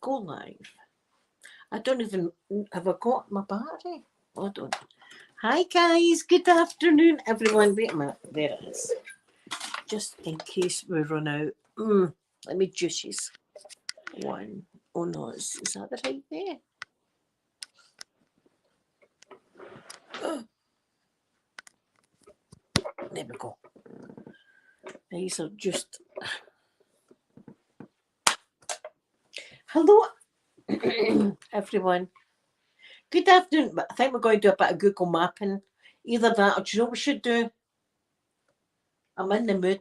Go live. I don't even have I got my battery. Hold on. Hi guys, good afternoon everyone. Wait a minute, there it is. Just in case we run out. Let me juices. One. Oh no, is that the right there? There we go. These are just. Hello everyone. Good afternoon. But I think we're going to do a bit of Google mapping. Either that or do you know what we should do? I'm in the mood.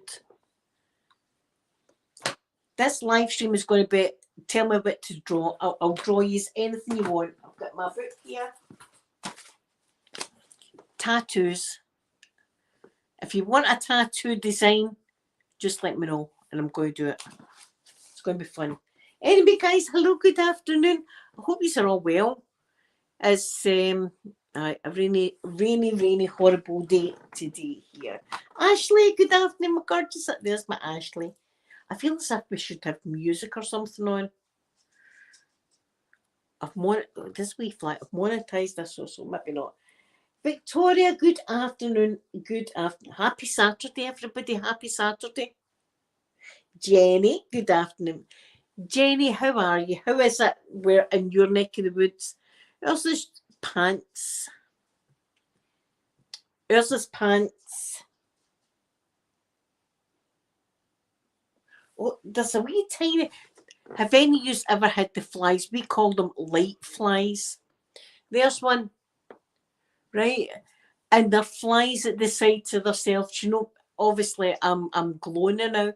This live stream is going to be, tell me what to draw. I'll draw you anything you want. I've got my book here. Tattoos. If you want a tattoo design, just let me know and I'm going to do it. It's going to be fun. Anyway, guys, hello, good afternoon. I hope you are all well. It's a rainy, horrible day today here. Ashley, good afternoon, my gorgeous. There's my Ashley. I feel as if we should have music or something on. This wee flag, I've monetized this, so maybe not. Victoria, good afternoon. Happy Saturday, everybody. Happy Saturday. Jenny, good afternoon. Jenny, how are you? How is it? We're in your neck of the woods. There's this pants. There's this pants. Oh, there's a wee tiny. Have any of you ever had the flies? We call them light flies. There's one. Right? And they're flies at the sides of themselves. You know, obviously I'm glowing now.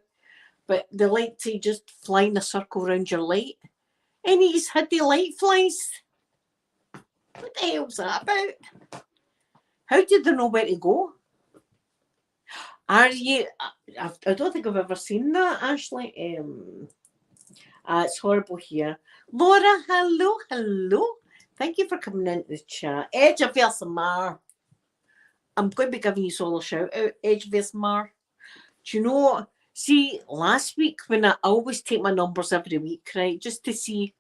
But they like to just fly in a circle around your light. And he's had the light flies. What the hell's that about? How did they know where to go? Are you? I don't think I've ever seen that, Ashley. It's horrible here. Laura, hello. Thank you for coming into the chat. Edge of Mar. I'm going to be giving you all a shout out, Edge of Mar. Do you know? See, last week when I always take my numbers every week, right, just to see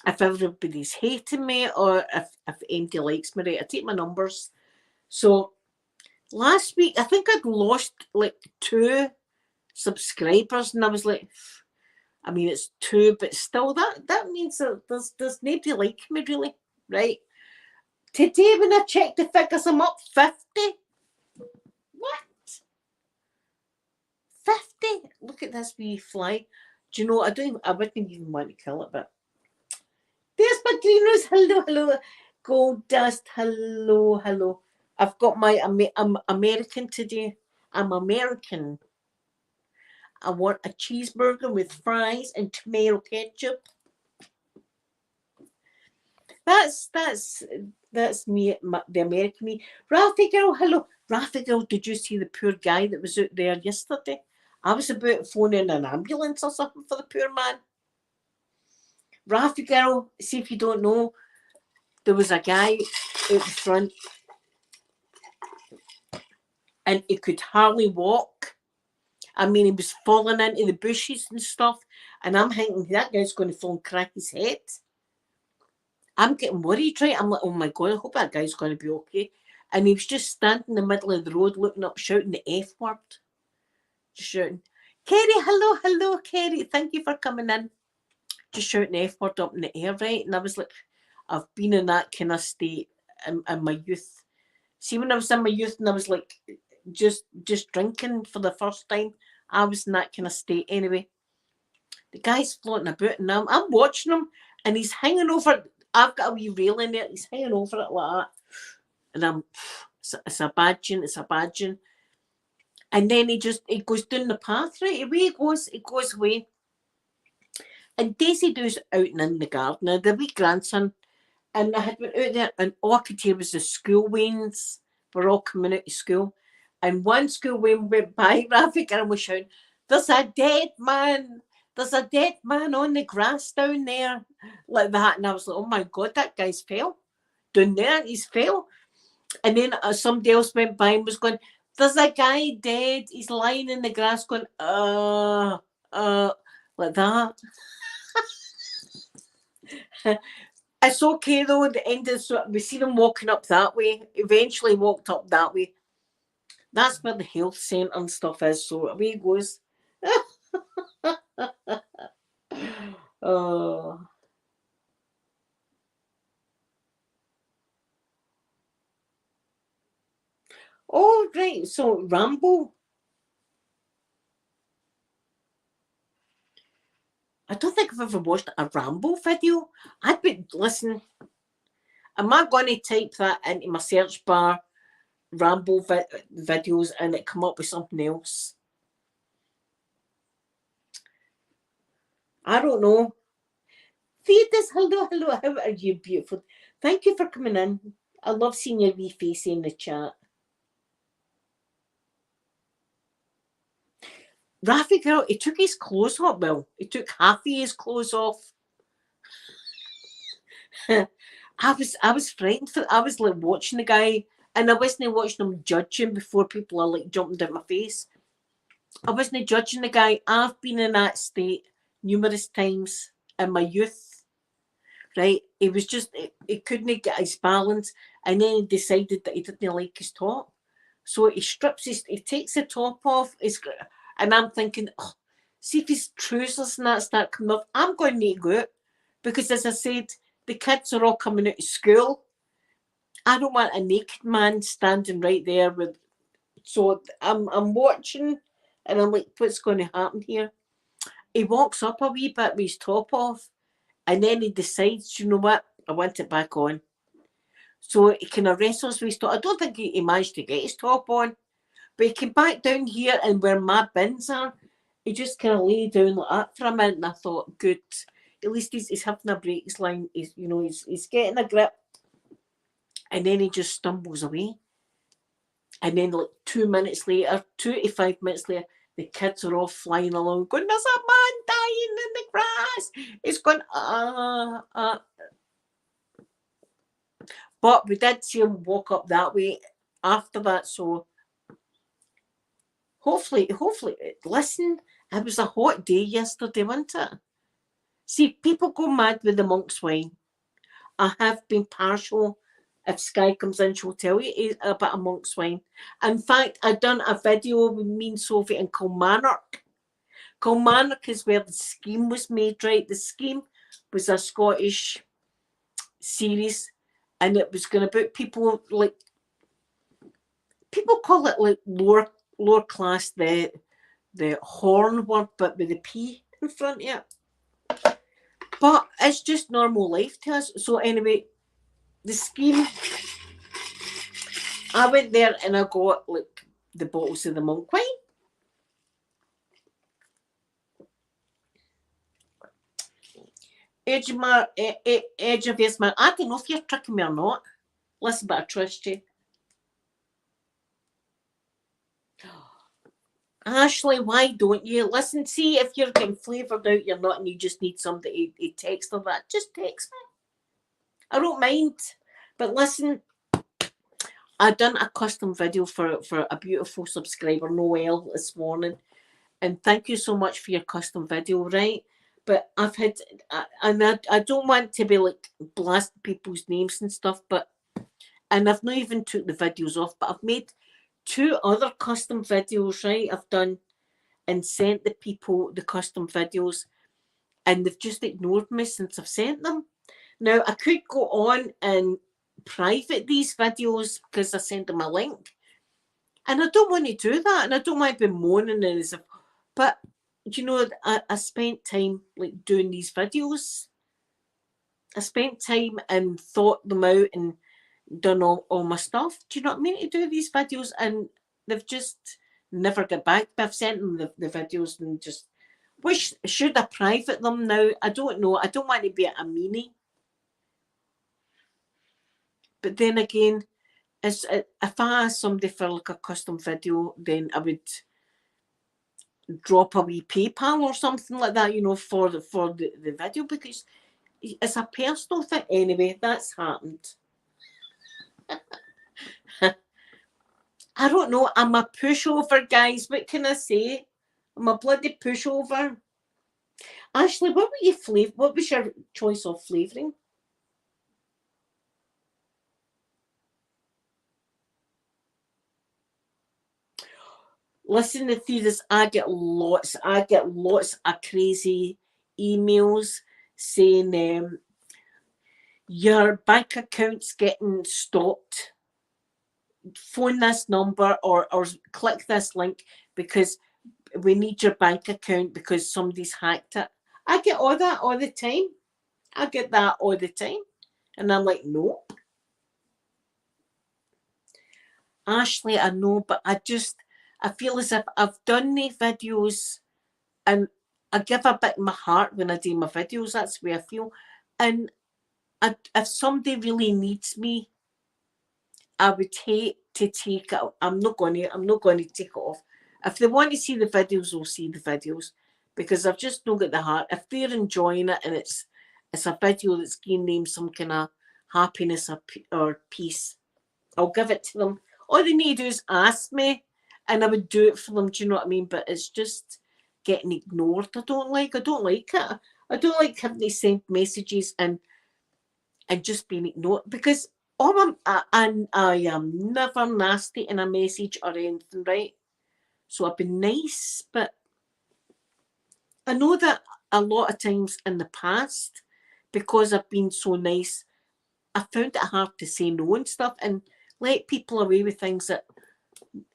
if everybody's hating me or if anybody likes me, right, I take my numbers. So last week, I think I'd lost like 2 subscribers, and I was like, I mean, it's 2, but still, that means that there's nobody like me, really, right? Today, when I checked the figures, I'm up 50. What? 50? Look at this wee fly. Do you know, I wouldn't even want to kill it, but there's my greeners. Hello. Gold dust. Hello. I've got my I'm American today. I'm American. I want a cheeseburger with fries and tomato ketchup. That's me, the American me. Rafi girl, hello. Rafi girl, did you see the poor guy that was out there yesterday? I was about phoning an ambulance or something for the poor man. Rafi girl, see if you don't know, there was a guy out the front and he could hardly walk. I mean, he was falling into the bushes and stuff. And I'm thinking, that guy's going to fall and crack his head. I'm getting worried, right? I'm like, oh my God, I hope that guy's going to be okay. And he was just standing in the middle of the road looking up, shouting the F word. Just shouting, Kerry, hello, Kerry. Thank you for coming in. Just shouting the F word up in the air, right? And I was like, I've been in that kind of state in my youth. See, when I was in my youth and I was like, just drinking for the first time, I was in that kind of state anyway. The guy's floating about and I'm watching him and he's hanging over. I've got a wee railing there. He's hanging over it like that. And it's a badging. And then he goes down the path, right? Away he goes away. And Daisy Doo's out and in the garden. Now, the wee grandson, and I had went out there and all I could hear was the school wains were all coming out of school. And one school wain went by, Rafik, and I was shouting, there's a dead man. There's a dead man on the grass down there. Like that. And I was like, oh my God, that guy's fell. Down there, he's fell. And then somebody else went by and was going, there's a guy dead. He's lying in the grass going, like that. It's okay though. At the end of we see them walking up that way. Eventually walked up that way. That's where the health centre and stuff is. So away he goes. Oh. Oh right. So Rambo. I don't think I've ever watched a Rambo video. I'd be listen. Am I going to type that into my search bar, Rambo videos, and it come up with something else? I don't know. Thetis, hello, hello. How are you, beautiful? Thank you for coming in. I love seeing your wee face in the chat. Rafi girl, he took his clothes off. Well, he took half of his clothes off. I was frightened for. I was like watching the guy, and I wasn't watching him judging before people are like jumping down my face. I wasn't judging the guy. I've been in that state numerous times in my youth. Right? He was just he couldn't get his balance, and then he decided that he didn't like his top, so he he takes the top off. And I'm thinking, oh, see if his trousers and that start coming off, I'm going to need to go out because, as I said, the kids are all coming out of school. I don't want a naked man standing right there with. So I'm watching, and I'm like, what's going to happen here? He walks up a wee bit with his top off, and then he decides, you know what, I want it back on. So he kind of wrestles with his top. I don't think he managed to get his top on, but he came back down here, and where my bins are, he just kind of lay down like that for a minute, and I thought, good. At least he's having a breaks line. He's getting a grip, and then he just stumbles away. And then like 2 minutes later, 2 to 5 minutes later, the kids are all flying along, going, "There's a man dying in the grass." It's going, But we did see him walk up that way after that, so hopefully, listen, it was a hot day yesterday, wasn't it? See, people go mad with the monk's wine. I have been partial. If Sky comes in, she'll tell you about a monk's wine. In fact, I done a video with me and Sophie in Kilmarnock. Kilmarnock is where the Scheme was made, right? The Scheme was a Scottish series, and it was going to about people like, people call it like lower class, the horn word, but with the P in front of it. But it's just normal life to us. So anyway, the Scheme, I went there and I got like the bottles of the monk wine. Edge of yes, man. I don't know if you're tricking me or not. Listen, but I trust you. Ashley, why don't you listen? See if you're getting flavoured out, you're not, and you just need somebody to text or that. Just text me. I don't mind. But listen, I done a custom video for a beautiful subscriber, Noelle, this morning, and thank you so much for your custom video, right? But I've had, and I don't want to be like blasting people's names and stuff, but, and I've not even took the videos off, but I've made 2 other custom videos, right? I've done and sent the people the custom videos, and they've just ignored me since I've sent them. Now, I could go on and private these videos because I sent them a link, and I don't want to do that, and I don't want to be moaning and as if, but you know, I spent time like doing these videos. I spent time and thought them out and done all my stuff. Do you know what I mean? To do these videos, and they've just never got back. I've sent them the videos and just wish, should I private them now? I don't know. I don't want to be a meanie. But then again, if I asked somebody for like a custom video, then I would drop a wee PayPal or something like that, you know, for the video, because it's a personal thing. Anyway, that's happened. I don't know. I'm a pushover, guys. What can I say? I'm a bloody pushover. Ashley, what was your choice of flavouring? Listen to this. I get lots of crazy emails saying your bank account's getting stopped. Phone this number or click this link because we need your bank account because somebody's hacked it. I get all that all the time. I get that all the time. And I'm like, nope. Ashley, I know, but I feel as if I've done the videos and I give a bit of my heart when I do my videos. That's the way I feel. And if somebody really needs me, I would hate to take it. I'm not going to take it off. If they want to see the videos, they'll see the videos because I've just not got the heart. If they're enjoying it and it's a video that's giving them some kind of happiness or peace, I'll give it to them. All they need to do is ask me, and I would do it for them. Do you know what I mean? But it's just getting ignored. I don't like it. I don't like having to send messages and just being ignored because I am never nasty in a message or anything, right? So I've been nice, but I know that a lot of times in the past, because I've been so nice, I found it hard to say no and stuff and let people away with things that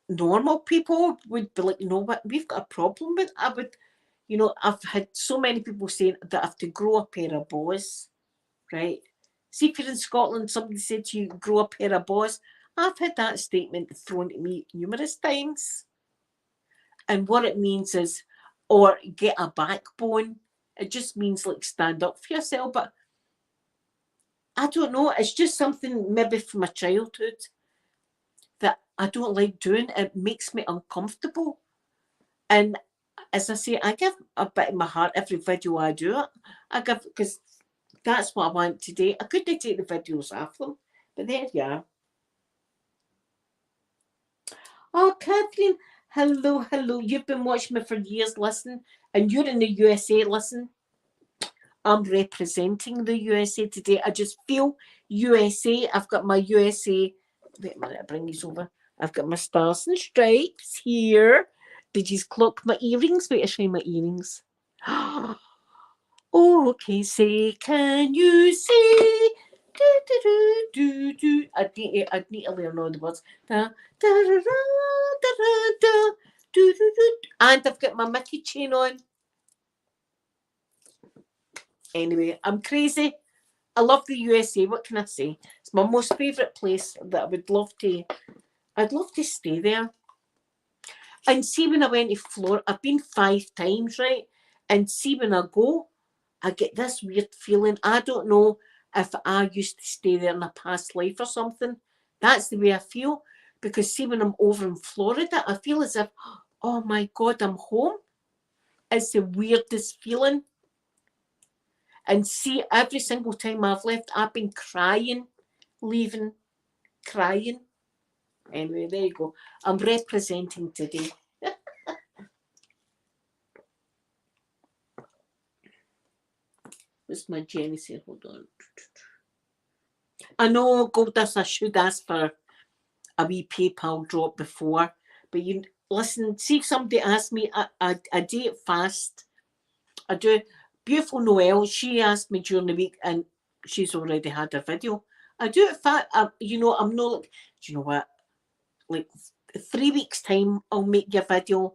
normal people would be like, you know what, we've got a problem with. I've had so many people saying that I have to grow a pair of balls, right? See, if you're in Scotland, somebody said to you, grow a pair of balls. I've had that statement thrown at me numerous times. And what it means is, or get a backbone. It just means like stand up for yourself. But I don't know. It's just something maybe from my childhood that I don't like doing. It makes me uncomfortable. And as I say, I give a bit of my heart every video I do it. I give because that's what I want today. I couldn't take the videos off them, but there you are. Oh, Catherine, hello, hello. You've been watching me for years, listen, and you're in the USA, listen. I'm representing the USA today. I just feel USA. I've got my USA. Wait a minute, I bring these over. I've got my stars and stripes here. Did you clock my earrings? Wait, I'll show you my earrings. Oh, okay, say, can you see? Do, do, do, do, do. I'd need to learn all the words. Da, da, da, da, da, da, da, do, do, do. And I've got my Mickey chain on. Anyway, I'm crazy. I love the USA. What can I say? It's my most favourite place that I'd love to stay there. And see when I went to Florida, I've been 5 times, right? And see when I go, I get this weird feeling. I don't know if I used to stay there in a past life or something. That's the way I feel. Because see when I'm over in Florida, I feel as if, oh my God, I'm home. It's the weirdest feeling. And see, every single time I've left, I've been crying, leaving, crying. Anyway, there you go. I'm representing today. What's my Jenny say? Hold on. I know, Goldust, I should ask for a wee PayPal drop before. But you listen, see if somebody asked me, I do it fast. I do. Beautiful Noel, she asked me during the week and she's already had a video. I do it fast. I'm not like, do you know what? Like 3 weeks' time, I'll make you a video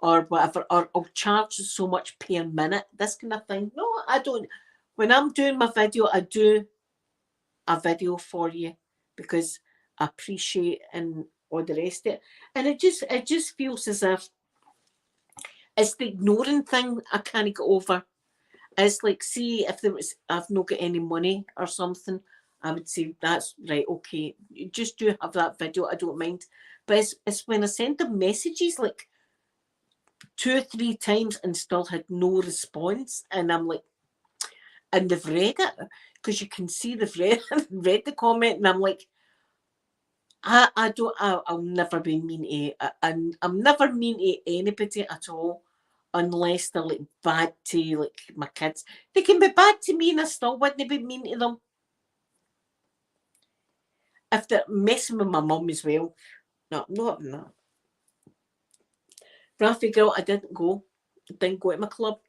or whatever, or I'll charge so much per minute, this kind of thing. No, I don't. When I'm doing my video, I do a video for you because I appreciate and all the rest of it. And it just feels as if it's the ignoring thing I can't get over. It's like, see, if I've not got any money or something, I would say that's right, okay. You just do have that video, I don't mind. But it's when I send them messages like 2 or 3 times and still had no response, and I'm like, and they've read it because you can see they've read the comment, and I'm like, I'll never be mean to. I'm never mean to anybody at all. unless they're like bad to like my kids. They can be bad to me and I still wouldn't be mean to them. If they're messing with my mum as well, no, I'm not having that. Raffy girl, I didn't go. Didn't go to my club.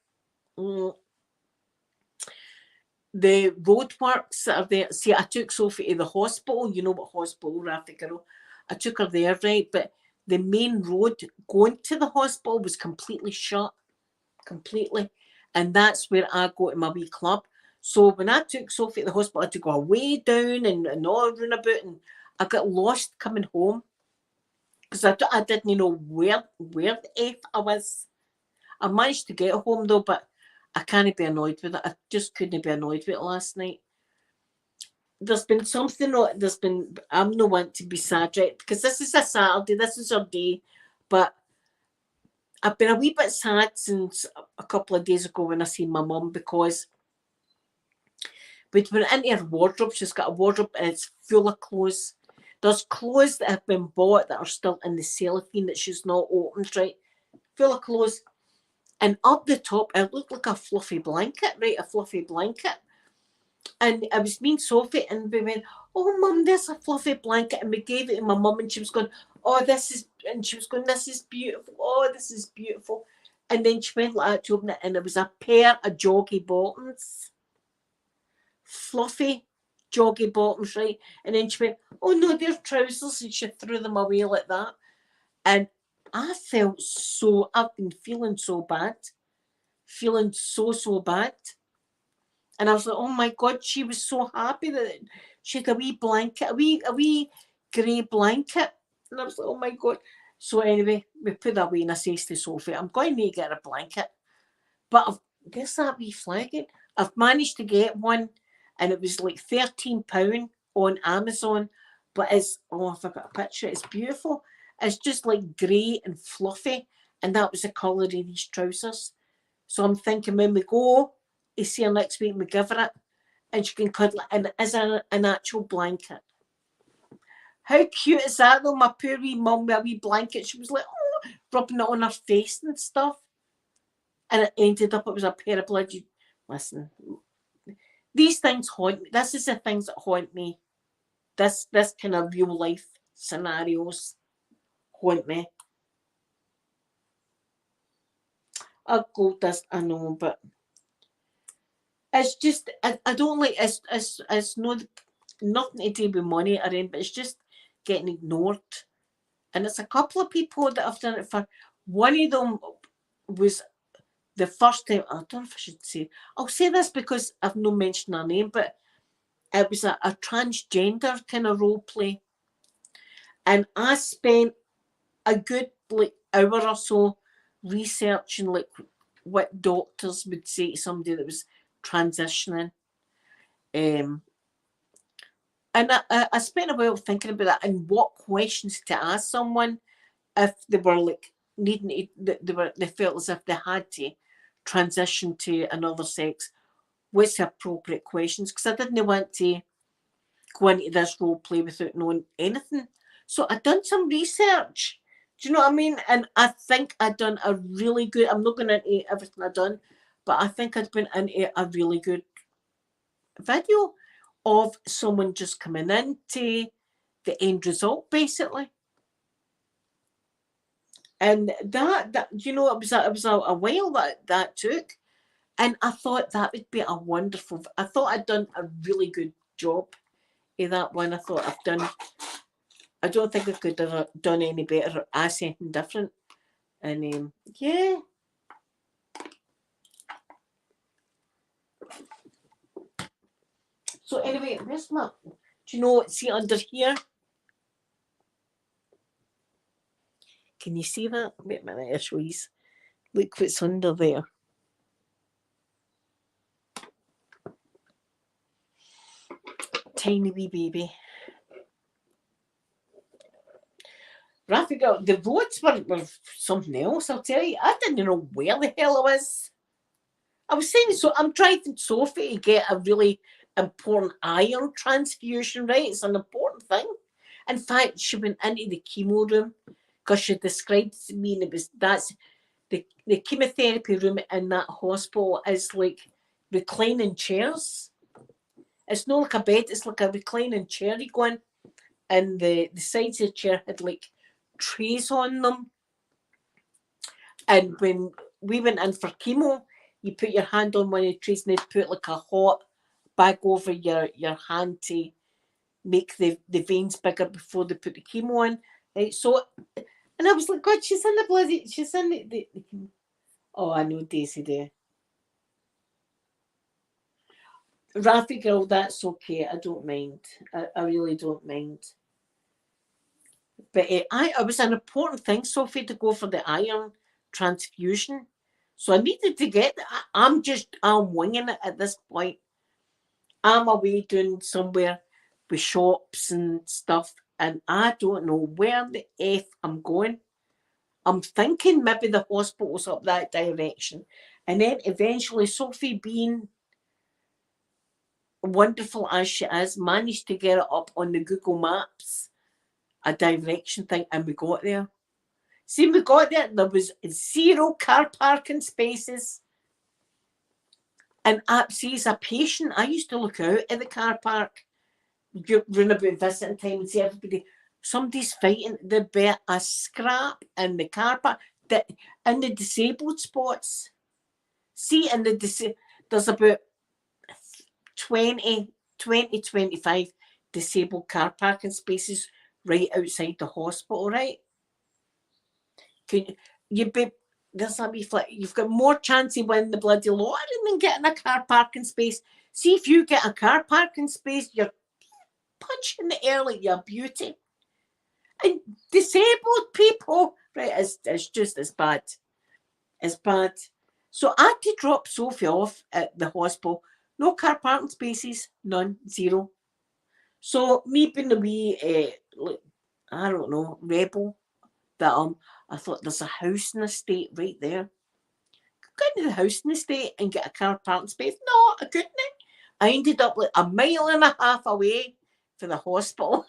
The roadworks that are there. See, I took Sophie to the hospital. You know what hospital, Raffy girl. I took her there, right? But the main road going to the hospital was completely shut. Completely. And that's where I go to my wee club. So when I took Sophie to the hospital, I had to go way down and all around about, and I got lost coming home because I didn't know where the F I was. I managed to get home though, but I can't be annoyed with it. I just couldn't be annoyed with it last night. There's been something, I'm no one to be sad, right? Because this is a Saturday, this is our day, but I've been a wee bit sad since a couple of days ago when I seen my mum, because we'd been into her wardrobe. She's got a wardrobe and it's full of clothes. There's clothes that have been bought that are still in the cellophane that she's not opened, right? Full of clothes. And up the top, it looked like a fluffy blanket, right? A fluffy blanket. And I was mean Sophie, and we went, "Oh, Mum, there's a fluffy blanket." And we gave it to my mum, and she was going, "Oh, this is," and she was going, "This is beautiful. Oh, this is beautiful." And then she went like that to open it, and it was a pair of joggy bottoms. Fluffy joggy bottoms, right? And then she went, "Oh, no, they're trousers," and she threw them away like that. And I felt so, I've been feeling so bad. Feeling so bad. And I was like, oh my God, she was so happy that she had a wee blanket, a wee grey blanket. And I was like, oh my God. So anyway, we put that away and I says to Sophie, I'm going to need to get a blanket. But guess that wee flagging? I've managed to get one and it was like £13 on Amazon. But it's, oh, if I got a picture, it's beautiful. It's just like grey and fluffy. And that was the colour of these trousers. So I'm thinking when we go to see her next week, we give her it and she can cuddle it. And it is an actual blanket. How cute is that though? My poor wee mum with a wee blanket. She was like, oh, rubbing it on her face and stuff. And it ended up, it was a pair of bloody, listen, these things haunt me. This is the things that haunt me. This kind of real life scenarios haunt me. Oh, God, I know, but it's just, I don't like, it's nothing to do with money or anything, but it's just getting ignored. And it's a couple of people that I've done it for. One of them was the first time, I don't know if I should say, I'll say this because I've no mentioned her name, but it was a transgender kind of role play. And I spent a good like hour or so researching like what doctors would say to somebody that was transitioning. And I spent a while thinking about that and what questions to ask someone if they were like needing to, they felt as if they had to transition to another sex. What's the appropriate questions? Because I didn't want to go into this role play without knowing anything. So I done some research. Do you know what I mean? And I think I'd done a really good, I'm not going into everything I've done, but I think I'd been into a really good video of someone just coming into the end result, basically. And that you know, it was a while that took. And I thought that would be a wonderful, I thought I'd done a really good job in that one. I thought I don't think I could have done any better or asked anything different. And yeah. So anyway, where's my, do you know, see under here? Can you see that? Wait a minute, I'll show you. Look what's under there. Tiny wee baby. Raffiga, the roads were something else, I'll tell you. I didn't know where the hell I was. I was saying, so I'm driving Sophie to get a really important iron transfusion, right? It's an important thing. In fact, she went into the chemo room because she described to me, and the chemotherapy room in that hospital is like reclining chairs. It's not like a bed, it's like a reclining chair. You go in, and the sides of the chair had like trays on them. And when we went in for chemo, you put your hand on one of the trays and they'd put like a hot bag over your hand to make the veins bigger before they put the chemo in. Right? So, and I was like, God, she's in the oh, I know, Daisy there. Rafi girl, that's okay. I don't mind. I really don't mind. But it was an important thing, Sophie, to go for the iron transfusion. So I needed to get. I'm winging it at this point. I'm away doing somewhere with shops and stuff, and I don't know where the F I'm going. I'm thinking maybe the hospital's up that direction. And then eventually Sophie, being wonderful as she is, managed to get it up on the Google Maps, a direction thing, and we got there. See, we got there was 0 car parking spaces. And see, as a patient, I used to look out at the car park, run about visiting time and see everybody. Somebody's fighting. There'd be a scrap in the car park, in the disabled spots. See, there's about 25 disabled car parking spaces right outside the hospital, right? You've got more chance of winning the bloody lottery than getting a car parking space. See, if you get a car parking space, you're punching the air like you're a beauty. And disabled people, right, it's just as bad. It's bad. So I had to drop Sophie off at the hospital. No car parking spaces, none, 0. So me being a wee, I don't know, rebel, that I thought there's a housing estate right there. Go into the housing estate and get a car parking space. No, I couldn't. I ended up like 1.5 miles away from the hospital.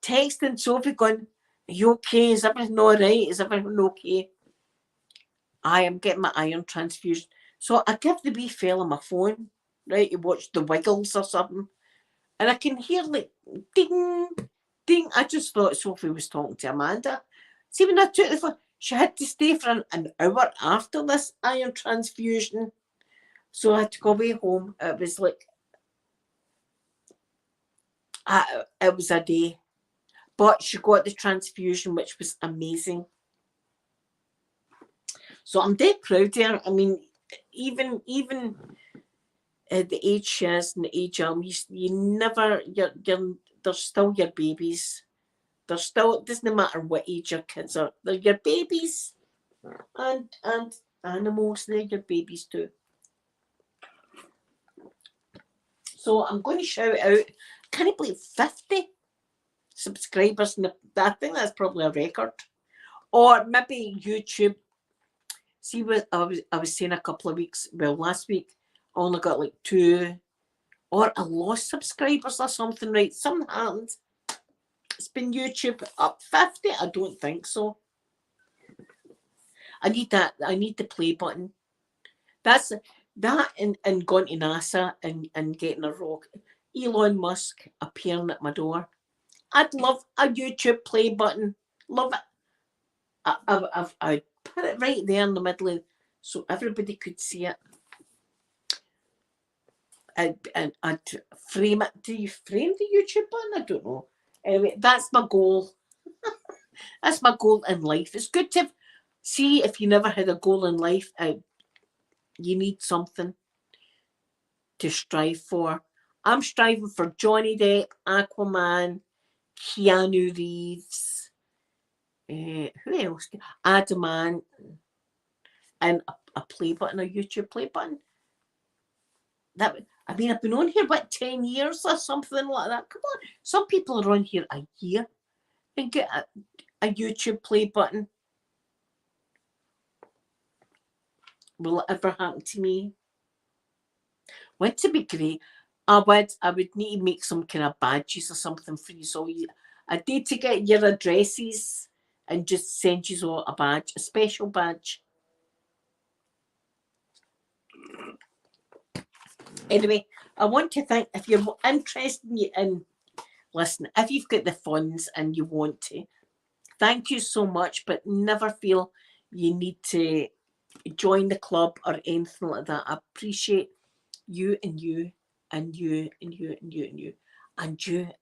Texting Sophie going, are you okay? Is everything all right? Is everything okay? I am getting my iron transfusion. So I give the wee fella my phone, right, to watch the Wiggles or something. And I can hear like ding, ding. I just thought Sophie was talking to Amanda. See, when I took the phone, she had to stay for an hour after this iron transfusion. So I had to go away home. It was like, it was a day. But she got the transfusion, which was amazing. So I'm dead proud of her. I mean, even at the age she is and the age they're still your babies. They're still, it doesn't matter what age your kids are, they're your babies. And animals, they're your babies too. So I'm going to shout out, can I believe 50 subscribers? I think that's probably a record. Or maybe YouTube. See what I was saying a couple of weeks, last week, I only got like 2, or I lost subscribers or something, right? Something happened. It's been YouTube up 50? I don't think so. I need that. I need the play button. That's that and going to NASA and getting a rocket. Elon Musk appearing at my door. I'd love a YouTube play button. Love it. I'd put it right there in the middle so everybody could see it. And I'd frame it. Do you frame the YouTube button? I don't know. Anyway, that's my goal. That's my goal in life. It's good to see if you never had a goal in life. You need something to strive for. I'm striving for Johnny Depp, Aquaman, Keanu Reeves, who else? Adamant, and a play button, a YouTube play button. I've been on here, 10 years or something like that? Come on. Some people are on here a year and get a YouTube play button. Will it ever happen to me? Wouldn't it be great? I would need to make some kind of badges or something for you. So I need to get your addresses and just send you all a badge, a special badge. Anyway, I want to thank, if you're interested in, listen, if you've got the funds and you want to, thank you so much, but never feel you need to join the club or anything like that. I appreciate you and you and you and you and you and you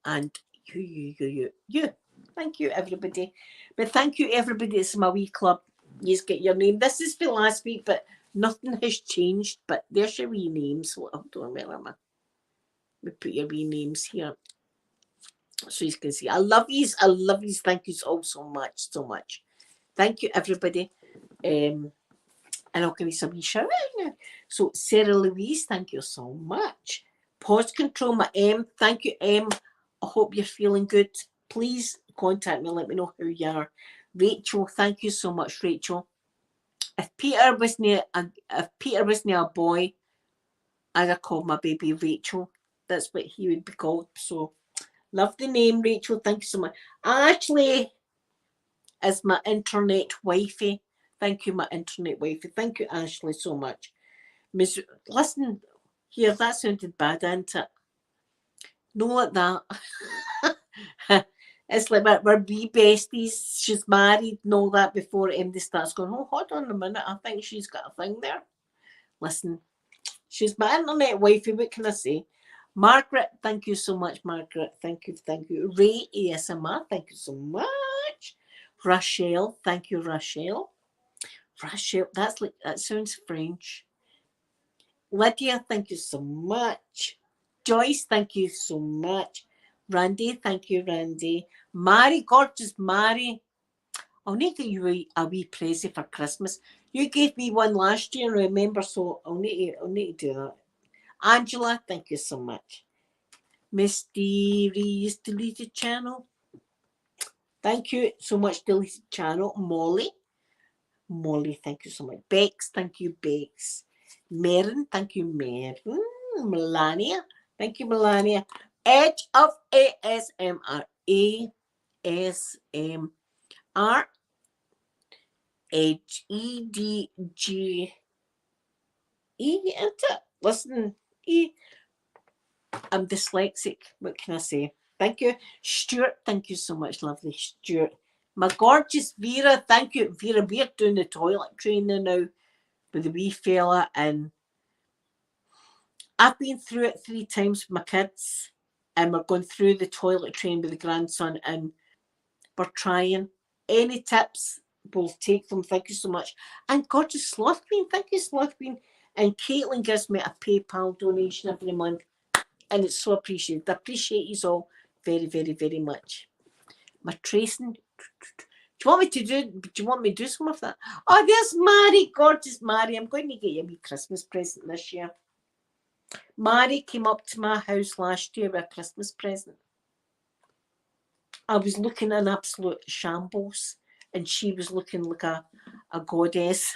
and you and you. Thank you, everybody. But thank you, everybody. It's my wee club. You get your name. This is for last week, but nothing has changed. But there's your wee names. Hold on, where am I? We put your wee names here, so you can see. I love yous. I love yous. Thank you all so much, so much. Thank you, everybody. And I'll give you some wee shout out now. So Sarah Louise, thank you so much. Pause Control, my M. Thank you, M. I hope you're feeling good. Please contact me. Let me know who you are. Rachel, thank you so much, Rachel. If Peter wasn't a boy, I'd have called my baby Rachel. That's what he would be called. So love the name, Rachel. Thank you so much. Ashley is my internet wifey. Thank you, my internet wifey. Thank you, Ashley, so much. Listen here, that sounded bad, didn't it? No, like that. It's like we're wee besties. She's married and all that before MD starts going, oh, hold on a minute. I think she's got a thing there. Listen, she's my internet wifey. What can I say? Margaret, thank you so much, Margaret. Thank you, thank you. Ray ASMR, thank you so much. Rachel, thank you, Rachel. Rachel, that sounds French. Lydia, thank you so much. Joyce, thank you so much. Randy, thank you, Randy. Mary, gorgeous Mary. I'll need to give you a wee present for Christmas. You gave me one last year, remember, so I'll need to do that. Angela, thank you so much. Mysterious Deleted Channel. Thank you so much, Deleted Channel. Molly, thank you so much. Bex, thank you, Bex. Marin, thank you, Marin. Melania, thank you, Melania. Edge of ASMR. ASMR. HEDG. Enter. Listen, E. I'm dyslexic. What can I say? Thank you. Stuart, thank you so much, lovely Stuart. My gorgeous Vera, thank you. Vera, we're doing the toilet training now with the wee fella, and I've been through it 3 times with my kids, and we're going through the toilet train with the grandson, and we're trying. Any tips, we'll take them. Thank you so much. And gorgeous Sloth Queen, thank you, Sloth Queen. And Caitlin gives me a PayPal donation every month, and it's so appreciated. I appreciate you all very, very, very much. My tracing. Do you want me to do some of that? Oh, there's Mary, gorgeous Mary. I'm going to get you a wee Christmas present this year. Mary came up to my house last year with a Christmas present. I was looking in absolute shambles, and she was looking like a goddess.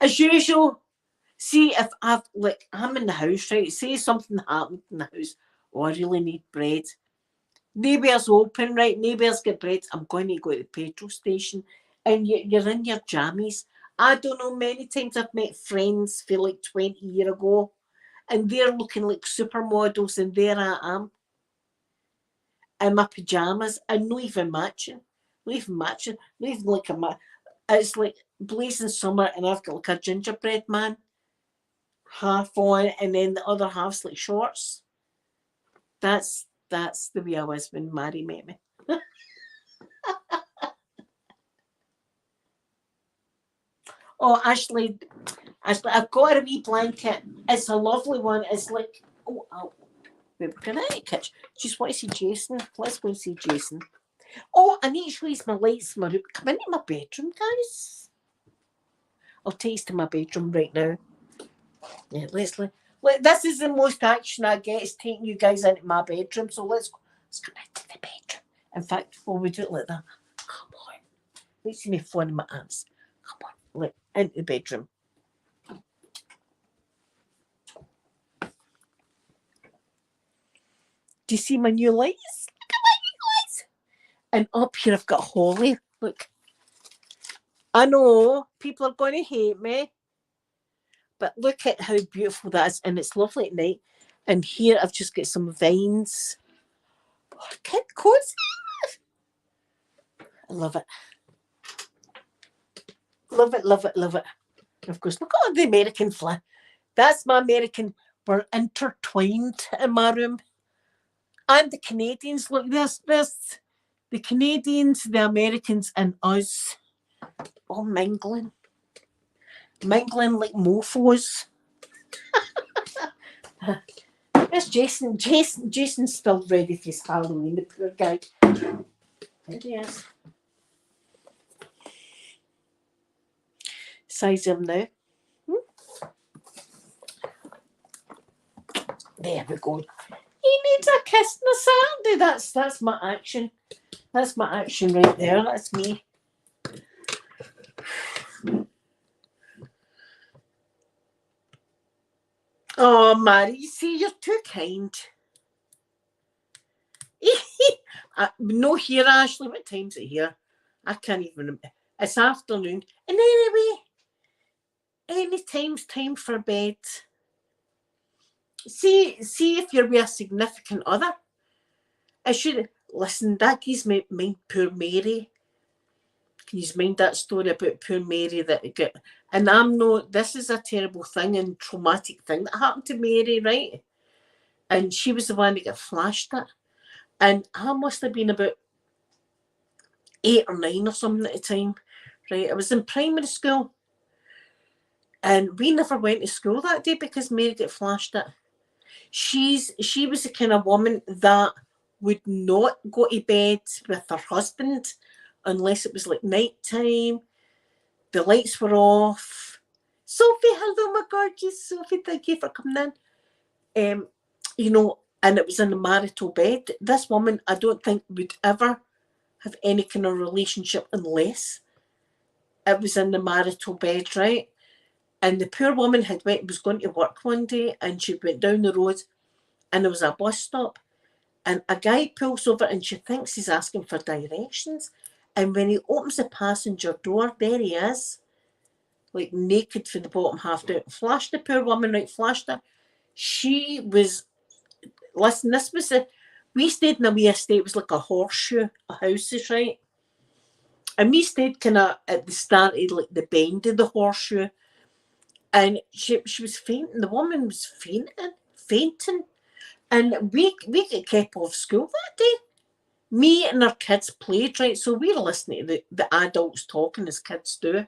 As usual, see if I'm in the house, right? Say something happened in the house. Oh, I really need bread. Neighbours open, right? Neighbours get bread. I'm going to go to the petrol station, and you're in your jammies. I don't know, many times I've met friends for like 20 years ago, and they're looking like supermodels, and there I am in my pyjamas, and not even matching. Not even like it's like blazing summer, and I've got like a gingerbread man half on, and then the other half's like shorts. That's the way I was when Mary met me. Oh, Ashley, I've got a wee blanket. It's a lovely one. It's like, wait, can I catch? Just want to see Jason. Let's go and see Jason. Oh, I need to show you my lights. Come into my bedroom, guys. I'll take you to my bedroom right now. Yeah, let's this is the most action I get, is taking you guys into my bedroom. So let's come into the bedroom. In fact, before we do it like that, come on. Let's see me phone in my hands. Come on, look, into the bedroom. Do you see my new lights? Look at my new lights. And up here I've got holly. Look. I know people are going to hate me, but look at how beautiful that is. And it's lovely at night. And here I've just got some vines. Oh, kid cozy. I love it. Love it, love it, love it. And of course, look at all the American flag. That's my American. We're intertwined in my room. And the Canadians, look, this. The Canadians, the Americans, and us all mingling. Mingling like mofos. There's Jason. Jason's still ready for his Halloween, the poor guy. There he is. Size him now. There we go. He needs a kiss on a Saturday. That's my action. That's my action right there. That's me. Oh, Mary, you see, you're too kind. No here, Ashley. What time's it here? I can't even remember. It's afternoon. And anyway, any time's time for bed. See if you're with a significant other. I should listen. That gives me mind poor Mary. Can you mind that story about poor Mary that got? And I'm no. This is a terrible thing and traumatic thing that happened to Mary, right? And she was the one that got flashed at. And I must have been about 8 or 9 or something at the time, right? I was in primary school, and we never went to school that day because Mary got flashed at. She was the kind of woman that would not go to bed with her husband unless it was like night time. The lights were off. Sophie, hello, my gorgeous Sophie. Thank you for coming in. And it was in the marital bed. This woman, I don't think, would ever have any kind of relationship unless it was in the marital bed, right? And the poor woman was going to work one day, and she went down the road, and there was a bus stop, and a guy pulls over, and she thinks he's asking for directions. And when he opens the passenger door, there he is, like naked from the bottom half down. Flashed the poor woman, right? Flashed her. She was. Listen, we stayed in a wee estate. It was like a horseshoe of houses, right? And we stayed kind of at the start of like the bend of the horseshoe. And she was fainting. The woman was fainting. And we got kept off school that day. Me and our kids played, right? So we were listening to the adults talking as kids do.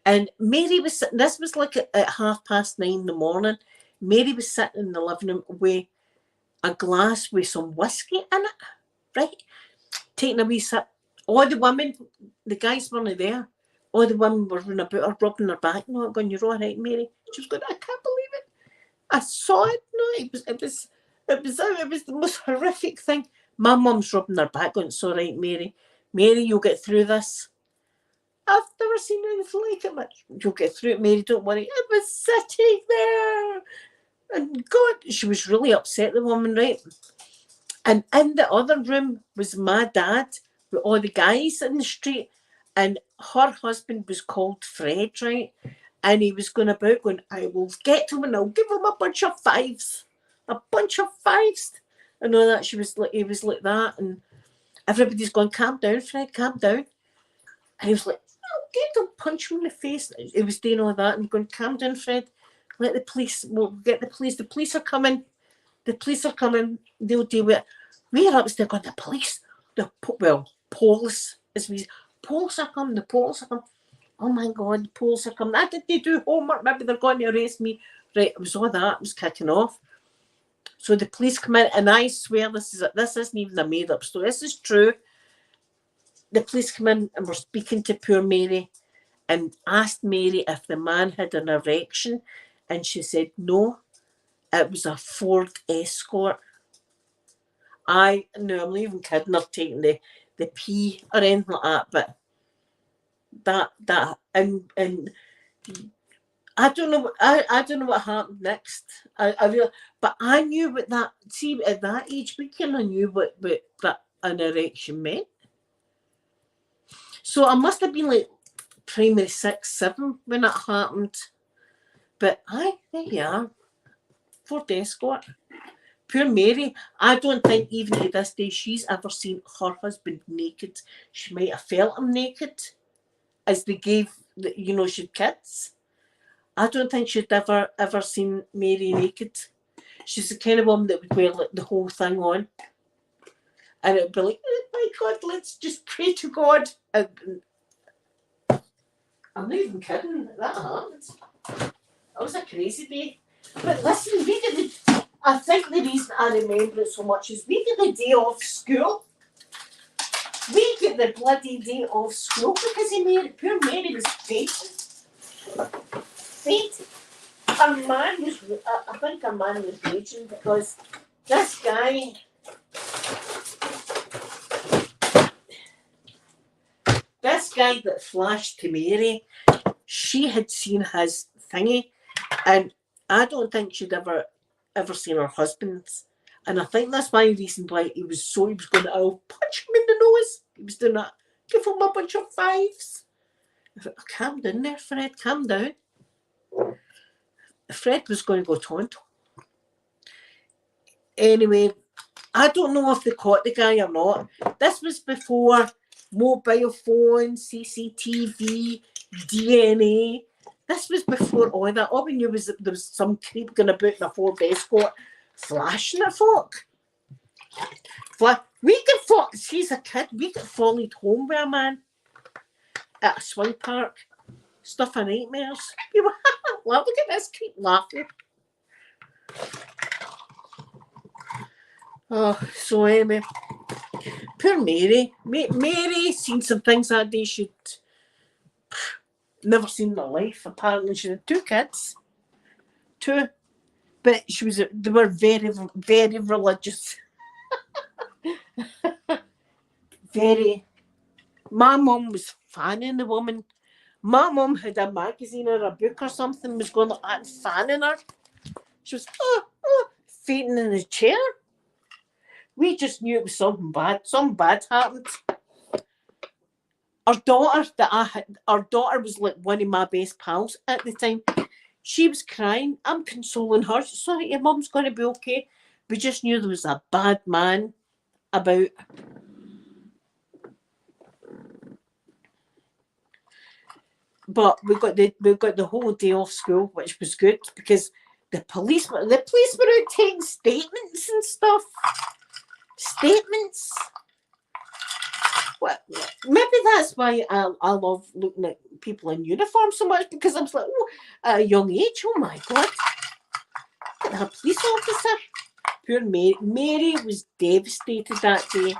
And Mary was sitting, this was like at 9:30 in the morning. Mary was sitting in the living room with a glass with some whiskey in it, right? Taking a wee sip. All the women, the guys weren't there. All the women were running about her, rubbing her back, going, "You're all right, Mary." She was going, "I can't believe it. I saw it." No, it was the most horrific thing. My mum's rubbing her back, going, "It's all right, Mary. Mary, you'll get through this." I've never seen anything like it, much. "You'll get through it, Mary. Don't worry." I was sitting there. And God, she was really upset, the woman, right? And in the other room was my dad with all the guys in the street. And her husband was called Fred, right? And he was going about going, "I will get to him and I'll give him a bunch of fives." A bunch of fives. And all that. He was like that. And everybody's going, "Calm down, Fred, calm down." And he was like, "I'll get him, punch him in the face." He was doing all that and going, "Calm down, Fred. Let the police, we'll get the police. The police are coming. The police are coming. They'll deal with it." We're upstairs going, "The police, police, as we, police are coming, the police are coming." Oh my God, the police are coming. Did they do homework? Maybe they're going to arrest me. Right, it was all that. It was kicking off. So the police come in, and I swear this isn't even a made up story. This is true. The police come in and were speaking to poor Mary and asked Mary if the man had an erection. And she said, no, it was a Ford Escort. I'm not even kidding or taking the pee or anything like that, but that and I don't know. I don't know what happened next. But I knew what that. See, at that age, we kind of knew what that an erection meant. So I must have been like primary 6, 7 when it happened. But aye, there you are. Ford Escort. Poor Mary. I don't think even to this day she's ever seen her husband naked. She might have felt him naked as they gave, she'd kids. I don't think she'd ever seen Mary naked. She's the kind of woman that would wear like the whole thing on. And it would be like, oh my God, let's just pray to God. I'm not even kidding. That happened. That was a crazy day. But listen, I think the reason I remember it so much is we get the day off school. We get the bloody day off school because poor Mary was fainting. Fainting. I think a man was raging because this guy, that flashed to Mary, she had seen his thingy, and I don't think she'd ever seen her husband's. And I think that's my reason why he was going to punch him in the nose. He was doing that. Give him a bunch of fives. I thought, calm down there, Fred, calm down. Fred was going to go tonto. Anyway, I don't know if they caught the guy or not. This was before mobile phones, CCTV, DNA. This was before all that. All we knew was that there was some creep going about in a Ford Escort flashing at folk. We get she's a kid, we get followed home with a man at a swing park. Stuff of nightmares. We were, well, look at this creep laughing. Oh, so anyway, poor Mary. Mary seen some things that day she'd never seen in her life. Apparently, she had 2 kids. 2. But they were very, very religious. Very. My mum was fanning the woman. My mum had a magazine or a book or something, was going like that and fanning her. She was fainting in the chair. We just knew it was something bad. Something bad happened. Our daughter was like one of my best pals at the time. She was crying. I'm consoling her. Sorry, your mum's going to be okay. We just knew there was a bad man about. But we got the whole day off school, which was good because the police were out taking statements and stuff. Statements. Well, maybe that's why I love looking at people in uniform so much, because I was like, at a young age, oh my God, a police officer. Poor Mary was devastated that day.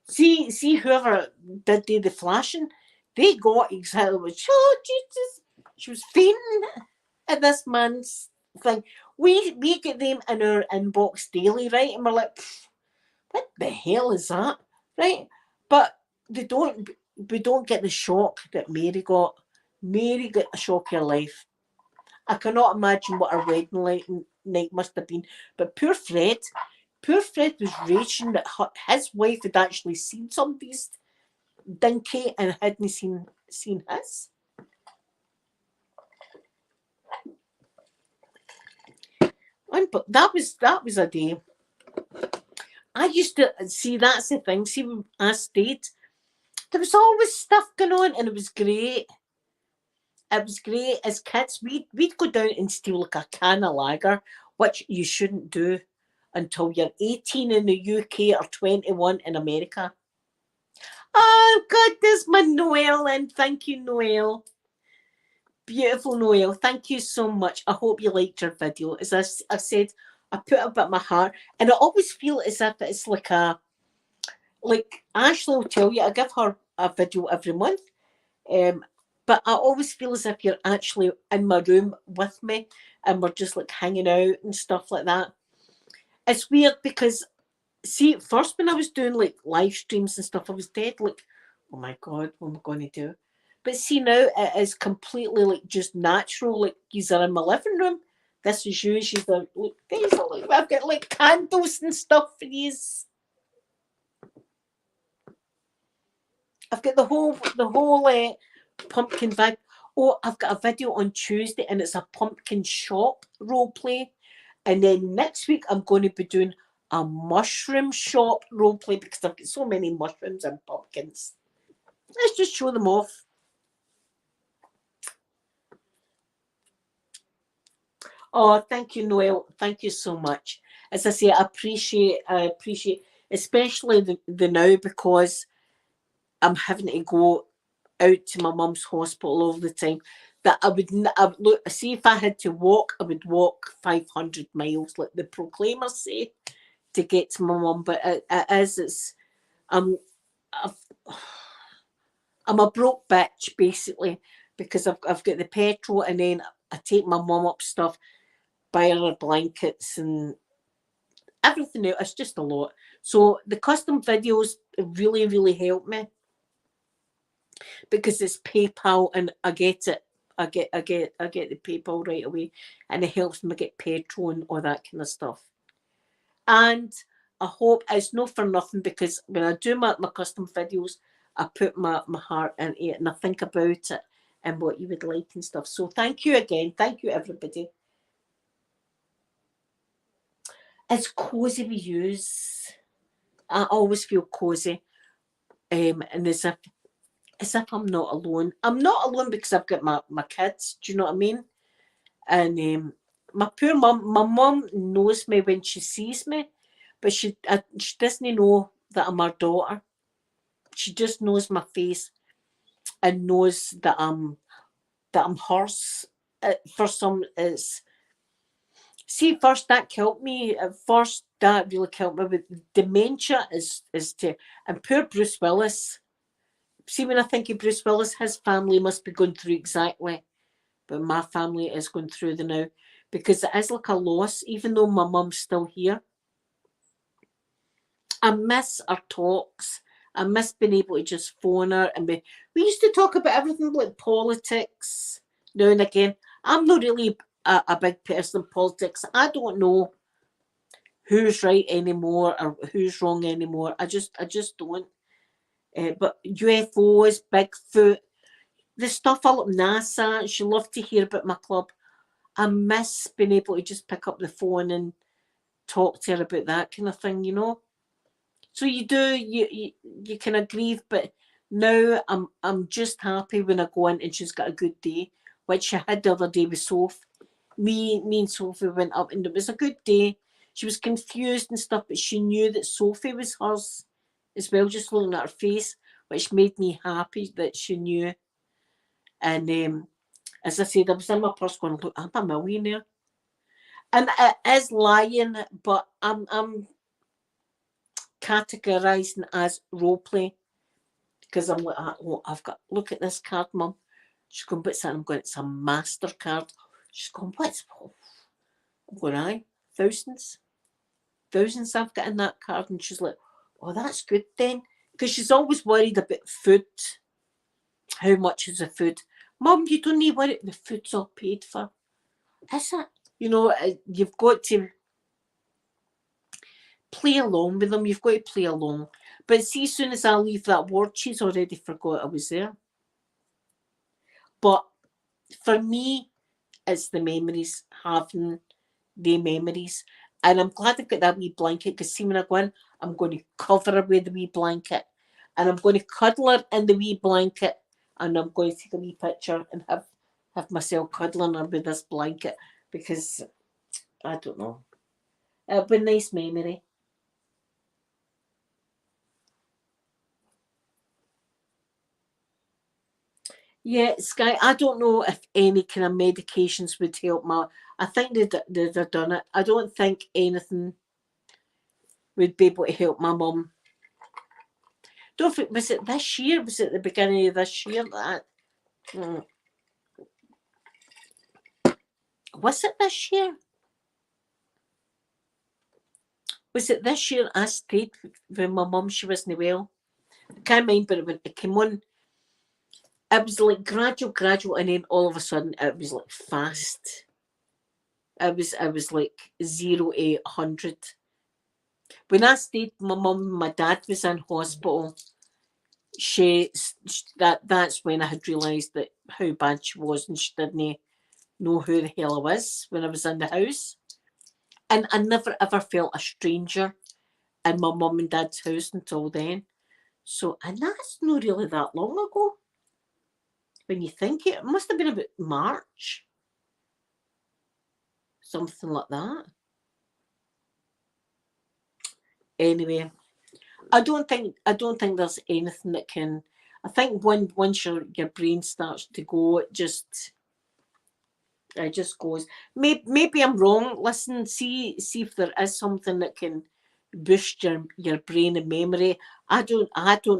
See whoever did the flashing, they got exactly what. Oh Jesus, she was fainting at this man's thing. We get them in our inbox daily, right? And we're like, what the hell is that, right? But we don't get the shock that Mary got. Mary got the shock of her life. I cannot imagine what her wedding night must have been. But poor Fred was raging that his wife had actually seen somebody's dinky and hadn't seen his. But that was a day. I used to see, that's the thing. See, when I stayed, there was always stuff going on, and it was great. It was great. As kids, we'd go down and steal like a can of lager, which you shouldn't do until you're 18 in the UK or 21 in America. Oh, God, there's my Noelle, and thank you, Noelle. Beautiful, Noelle. Thank you so much. I hope you liked your video. As I said, I put it up at my heart, and I always feel as if it's like Ashley will tell you, I give her a video every month, but I always feel as if you're actually in my room with me, and we're just like hanging out and stuff like that. It's weird because, see, first when I was doing like live streams and stuff, I was dead like, oh my God, what am I going to do? But see, now it is completely like just natural. Like, you're in my living room. This is you. She's like, look, these are like, I've got like candles and stuff for these. I've got the whole pumpkin vibe. Oh, I've got a video on Tuesday and it's a pumpkin shop role play. And then next week I'm going to be doing a mushroom shop role play because I've got so many mushrooms and pumpkins. Let's just show them off. Oh, thank you, Noel. Thank you so much. As I say, I appreciate, especially the now, because I'm having to go out to my mum's hospital all the time. That I would look. See, if I had to walk, I would walk 500 miles, like the proclaimers say, to get to my mum. But it's I'm I've, I'm a broke bitch basically because I've got the petrol and then I take my mum up stuff, buy her blankets and everything else. It's just a lot. So the custom videos really, really help me because it's PayPal and I get it. I get the PayPal right away, and it helps me get petrol and all that kind of stuff. And I hope it's not for nothing because when I do my custom videos, I put my heart into it and I think about it and what you would like and stuff. So thank you again. Thank you, everybody. It's cozy we use. I always feel cozy. And as if I'm not alone. I'm not alone because I've got my kids. Do you know what I mean? And my poor mum, my mum knows me when she sees me, but she doesn't know that I'm her daughter. She just knows my face and knows that I'm hers. For some, it's see first that killed me. At first, that really killed me with dementia. Is to and poor Bruce Willis. See, when I think of Bruce Willis, his family must be going through exactly, but my family is going through the now because it is like a loss. Even though my mum's still here, I miss our talks. I miss being able to just phone her and we used to talk about everything like politics now and again. I'm not really a big person in politics. I don't know who's right anymore or who's wrong anymore. I just don't. But UFOs, Bigfoot, the stuff all up NASA. She loved to hear about my club. I miss being able to just pick up the phone and talk to her about that kind of thing, you know. So you do, you kind of grieve, but now I'm just happy when I go in and she's got a good day, which I had the other day with Soph. Me and Sophie went up and it was a good day. She was confused and stuff, but she knew that Sophie was hers as well, just looking at her face, which made me happy that she knew. And as I said, I was in my purse going, look, I'm a millionaire. And it is lying, but I'm categorizing as role play because I'm like, oh, I've got, look at this card, Mum. She's going, what's that? I'm going, it's a MasterCard. She's going, what's, I'm going, aye, thousands I've got in that card. And she's like, oh, that's good then. Because she's always worried about food. How much is the food? Mum, you don't need worry, the food's all paid for. Is it? You know, you've got to play along with them. You've got to play along. But see, as soon as I leave that ward, she's already forgot I was there. But for me, it's the memories, having the memories. And I'm glad I've got that wee blanket because see, when I go in, I'm going to cover her with the wee blanket. And I'm going to cuddle her in the wee blanket. And I'm going to take a wee picture and have myself cuddling her with this blanket because I don't know. It'll be a nice memory. Yeah, Sky, I don't know if any kind of medications would help my. I think they'd have done it. I don't think anything would be able to help my mum. Don't think, was it this year? Was it the beginning of this year that? Mm, was it this year? Was it this year I stayed with my mum? She wasn't well. I can't remember when it came on. It was like gradual, and then all of a sudden it was like fast. It was like 0 to 100. When I stayed, my mum and my dad was in hospital. that's when I had realised that how bad she was, and she didn't know who the hell I was when I was in the house. And I never ever felt a stranger in my mum and dad's house until then. So, and that's not really that long ago. When you think it must have been about March, something like that. Anyway, I don't think there's anything that can. I think once your brain starts to go, it just goes. Maybe I'm wrong. Listen, see if there is something that can boost your brain and memory. I don't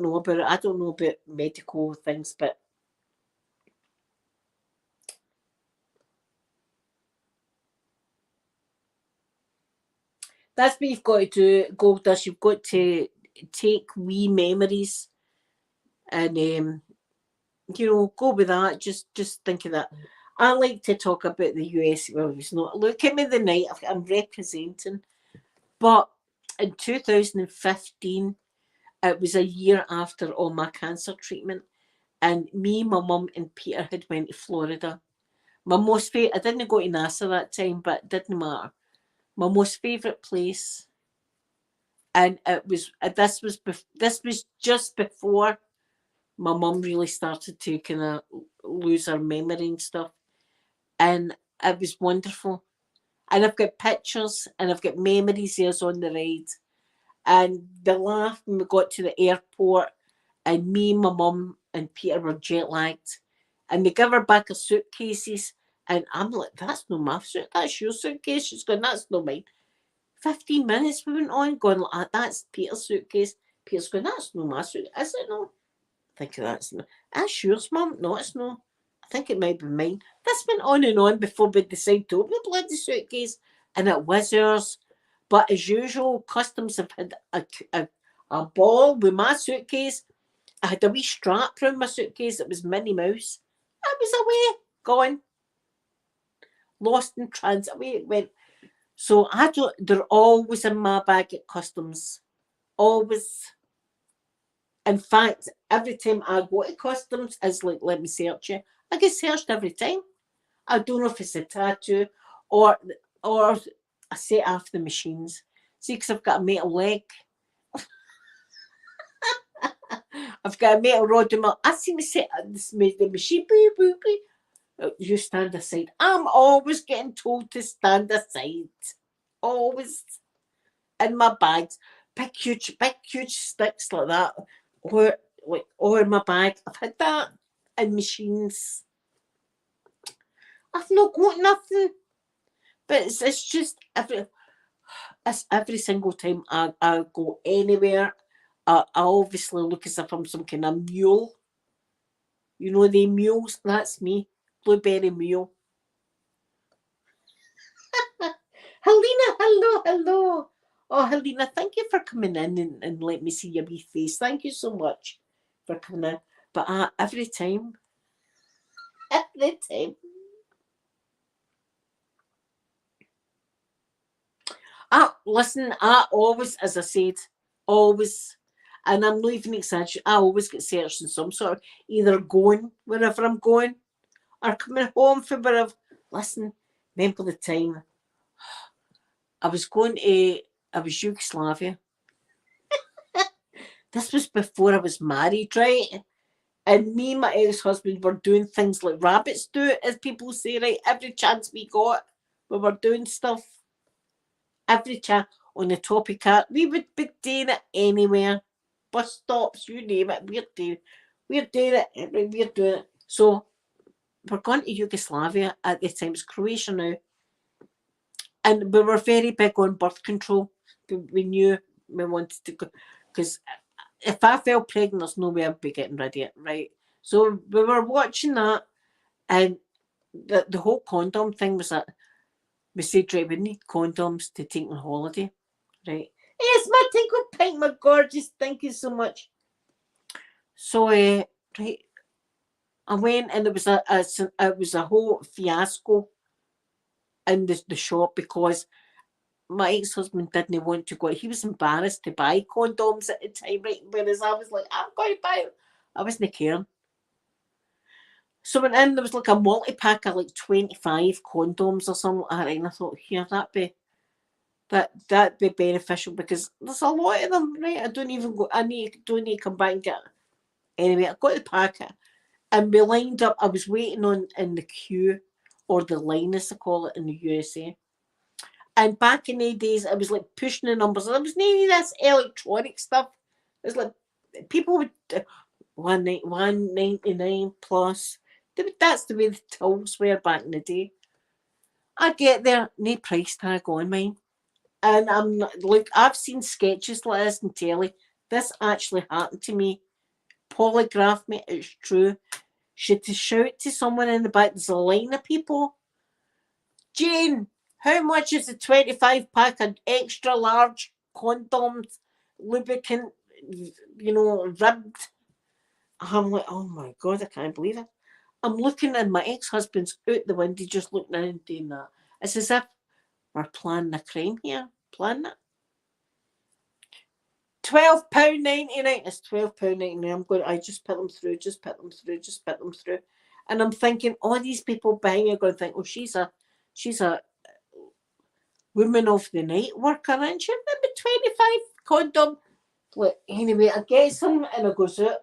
know about it. I don't know about medical things, but that's what you've got to do, Goldust. You've got to take wee memories and go with that. Just think of that. I like to talk about the US. Well, it's not. Look at me the night I'm representing, but in 2015, it was a year after all my cancer treatment, and me, my mum, and Peter had went to Florida. My most favorite. I didn't go to NASA that time, but it didn't matter. My most favorite place, and it was this was just before my mum really started to kind of lose her memory and stuff, and it was wonderful. And I've got pictures and I've got memories there's on the ride. And the laugh when we got to the airport, and me, my mum, and Peter were jet lagged, and they give her back her suitcases, and I'm like, "That's no my suit, that's your suitcase." She's going, "That's no mine." 15 minutes we went on, going like, "That's Peter's suitcase." Peter's going, "That's no my suit, is it no?" Thinking that's yours, mum. No, it's no. I think it might be mine. This went on and on before we decided to open the bloody suitcase, and it was yours. But as usual, customs have had a ball with my suitcase. I had a wee strap around my suitcase. It was Minnie Mouse. I was away, gone, lost in transit. Away it went. So I don't. They're always in my bag at customs. Always. In fact, every time I go to customs, it's like, let me search you. I get searched every time. I don't know if it's a tattoo or or I set off the machines. See, because I've got a metal leg. I've got a metal rod in my. I see me set the machine. Boop, boop, boop. You stand aside. I'm always getting told to stand aside. Always in my bags. Big huge sticks like that. Or in my bag. I've had that in machines. I've not got nothing. But it's just every single time I go anywhere, I obviously look as if I'm some kind of mule. You know the mules? That's me. Blueberry mule. Helena, hello, hello. Oh, Helena, thank you for coming in and let me see your wee face. Thank you so much for coming in. But every time, every time. Listen, I always, as I said, always, and I'm not even exaggerating, I always get searched in some sort of either going wherever I'm going or coming home from wherever. Listen, remember the time I was Yugoslavia. This was before I was married, right? And me and my ex-husband were doing things like rabbits do, as people say, right? Every chance we got, we were doing stuff. Every chance on the topic car, we would be doing it anywhere. Bus stops, you name it, we're doing it, we're doing it. So we're going to Yugoslavia at the time, it's Croatia now. And we were very big on birth control. We knew we wanted to go, because if I fell pregnant, there's no way I'd be getting rid of it, right? So we were watching that, and the whole condom thing was that we said, right, we need condoms to take on holiday, right? Yes, my tinkle pink, my gorgeous, thank you so much. So, right, I went, and it was a whole fiasco in the shop, because my ex-husband didn't want to go. He was embarrassed to buy condoms at the time, right? Whereas I was like, I'm going to buy them. I wasn't caring. So I went in, there was like a multi-pack of like 25 condoms or something like that, right? And I thought, here, that'd be beneficial because there's a lot of them, right? I don't need to come back and get it. Anyway, I got the packet and we lined up. I was waiting on in the queue, or the line as they call it in the USA. And back in the days, I was like pushing the numbers. There was none of this electronic stuff. It was like people would 199 plus. That's the way the tills were back in the day. I get there, no price tag on mine. And I'm not, look, I've seen sketches like this in telly. This actually happened to me. Polygraph me, it's true. Should to shout to someone in the back, there's a line of people. Jane, how much is the 25 pack of extra large condoms, lubricant, ribbed? I'm like, oh my God, I can't believe it. I'm looking and my ex-husband's out the window just looking in and doing that. It's as if we're planning a crime here. Planning it. £12.99. It's £12.99. I just put them through, just put them through. And I'm thinking, all these people buying are going to think, oh, she's a woman of the night worker, and she'll be 25 condom. Like, anyway, I get some and I goes out.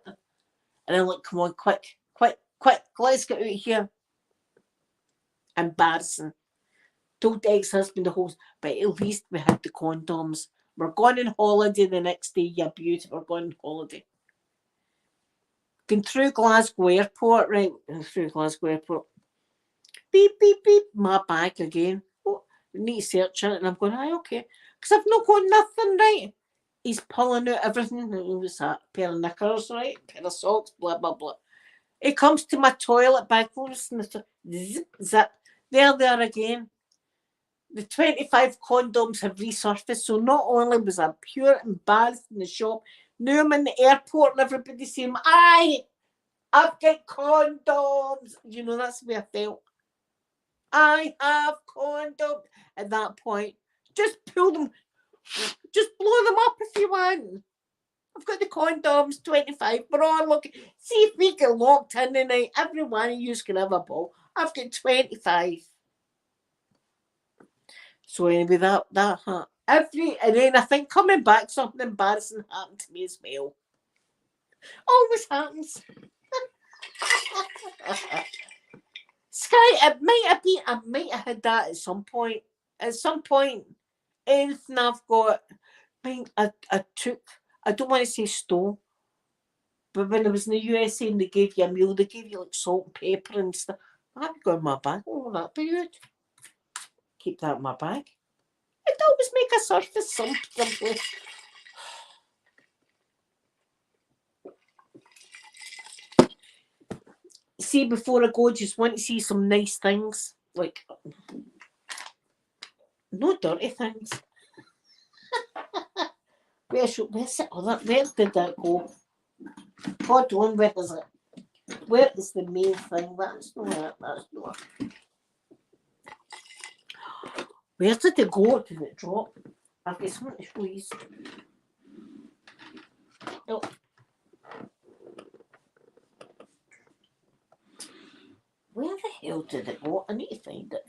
And I'm like, come on, quick, let's get out of here. Embarrassing. Told the ex-husband the whole, but at least we had the condoms. We're going on holiday the next day, you beauty. We're going on holiday. Going through Glasgow Airport, right? Through Glasgow Airport. Beep, beep, beep. My bag again. Oh, need to search it. And I'm going, aye, okay. Because I've not got nothing, right? He's pulling out everything. What's that? A pair of knickers, right? A pair of socks, blah, blah, blah. It comes to my toilet bag. Zip, zip. There they are again. The 25 condoms have resurfaced. So not only was I pure embarrassed in the shop, now I'm in the airport and everybody's saying, aye, I've got condoms. That's the way I felt. I have condoms. At that point, just pull them, just blow them up if you want. I've got the condoms, 25. We're all looking. See if we get locked in tonight. Every one of you can have a ball. I've got 25. So anyway, that happened. And then I think coming back, something embarrassing happened to me as well. Always happens. Sky, I might have had that at some point. At some point, anything I've got, I took, I don't want to say stole, but when I was in the USA and they gave you a meal, they gave you like salt and pepper and stuff. I'd go in my bag. Oh, that'd be good. Keep that in my bag. I'd always make a surface someplace. See, before I go, just want to see some nice things. Like, no dirty things. Where's it? Where did that go? Hold on, where is it? Where is the main thing? That's not it. That's not it. Where did it go? Did it drop? I've got something to squeeze. Oh. Where the hell did it go? I need to find it.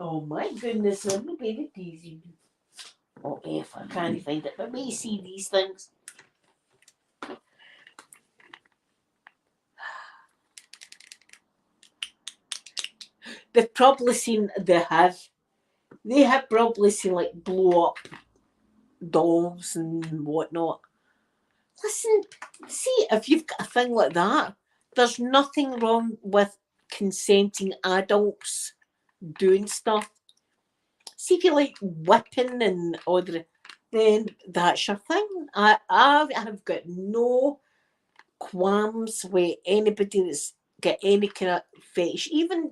Oh my goodness, let me get it easy. Oh, F, I can't find it. But may see these things. They've probably seen, they have probably seen like blow up dolls and whatnot. Listen, see, if you've got a thing like that, there's nothing wrong with consenting adults doing stuff. See, if you like whipping and all the, then that's your thing. I have got no qualms with anybody that's got any kind of fetish, even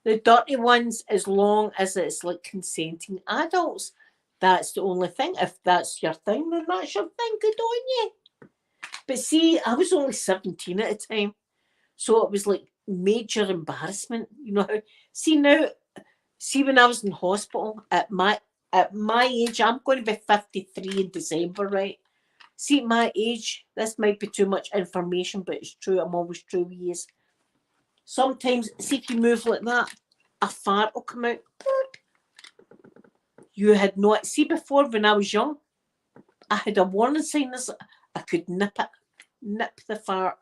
the dirty ones, as long as it's like consenting adults. That's the only thing. If that's your thing, then that's your thing. Good on you. But see, I was only 17 at the time. So it was like major embarrassment. See now, See, when I was in hospital, at my age, I'm going to be 53 in December, right? See, at my age, this might be too much information, but it's true. I'm always true with you. Sometimes, see if you move like that, a fart will come out. You had not. See, before when I was young, I had a warning sign. This I could nip the fart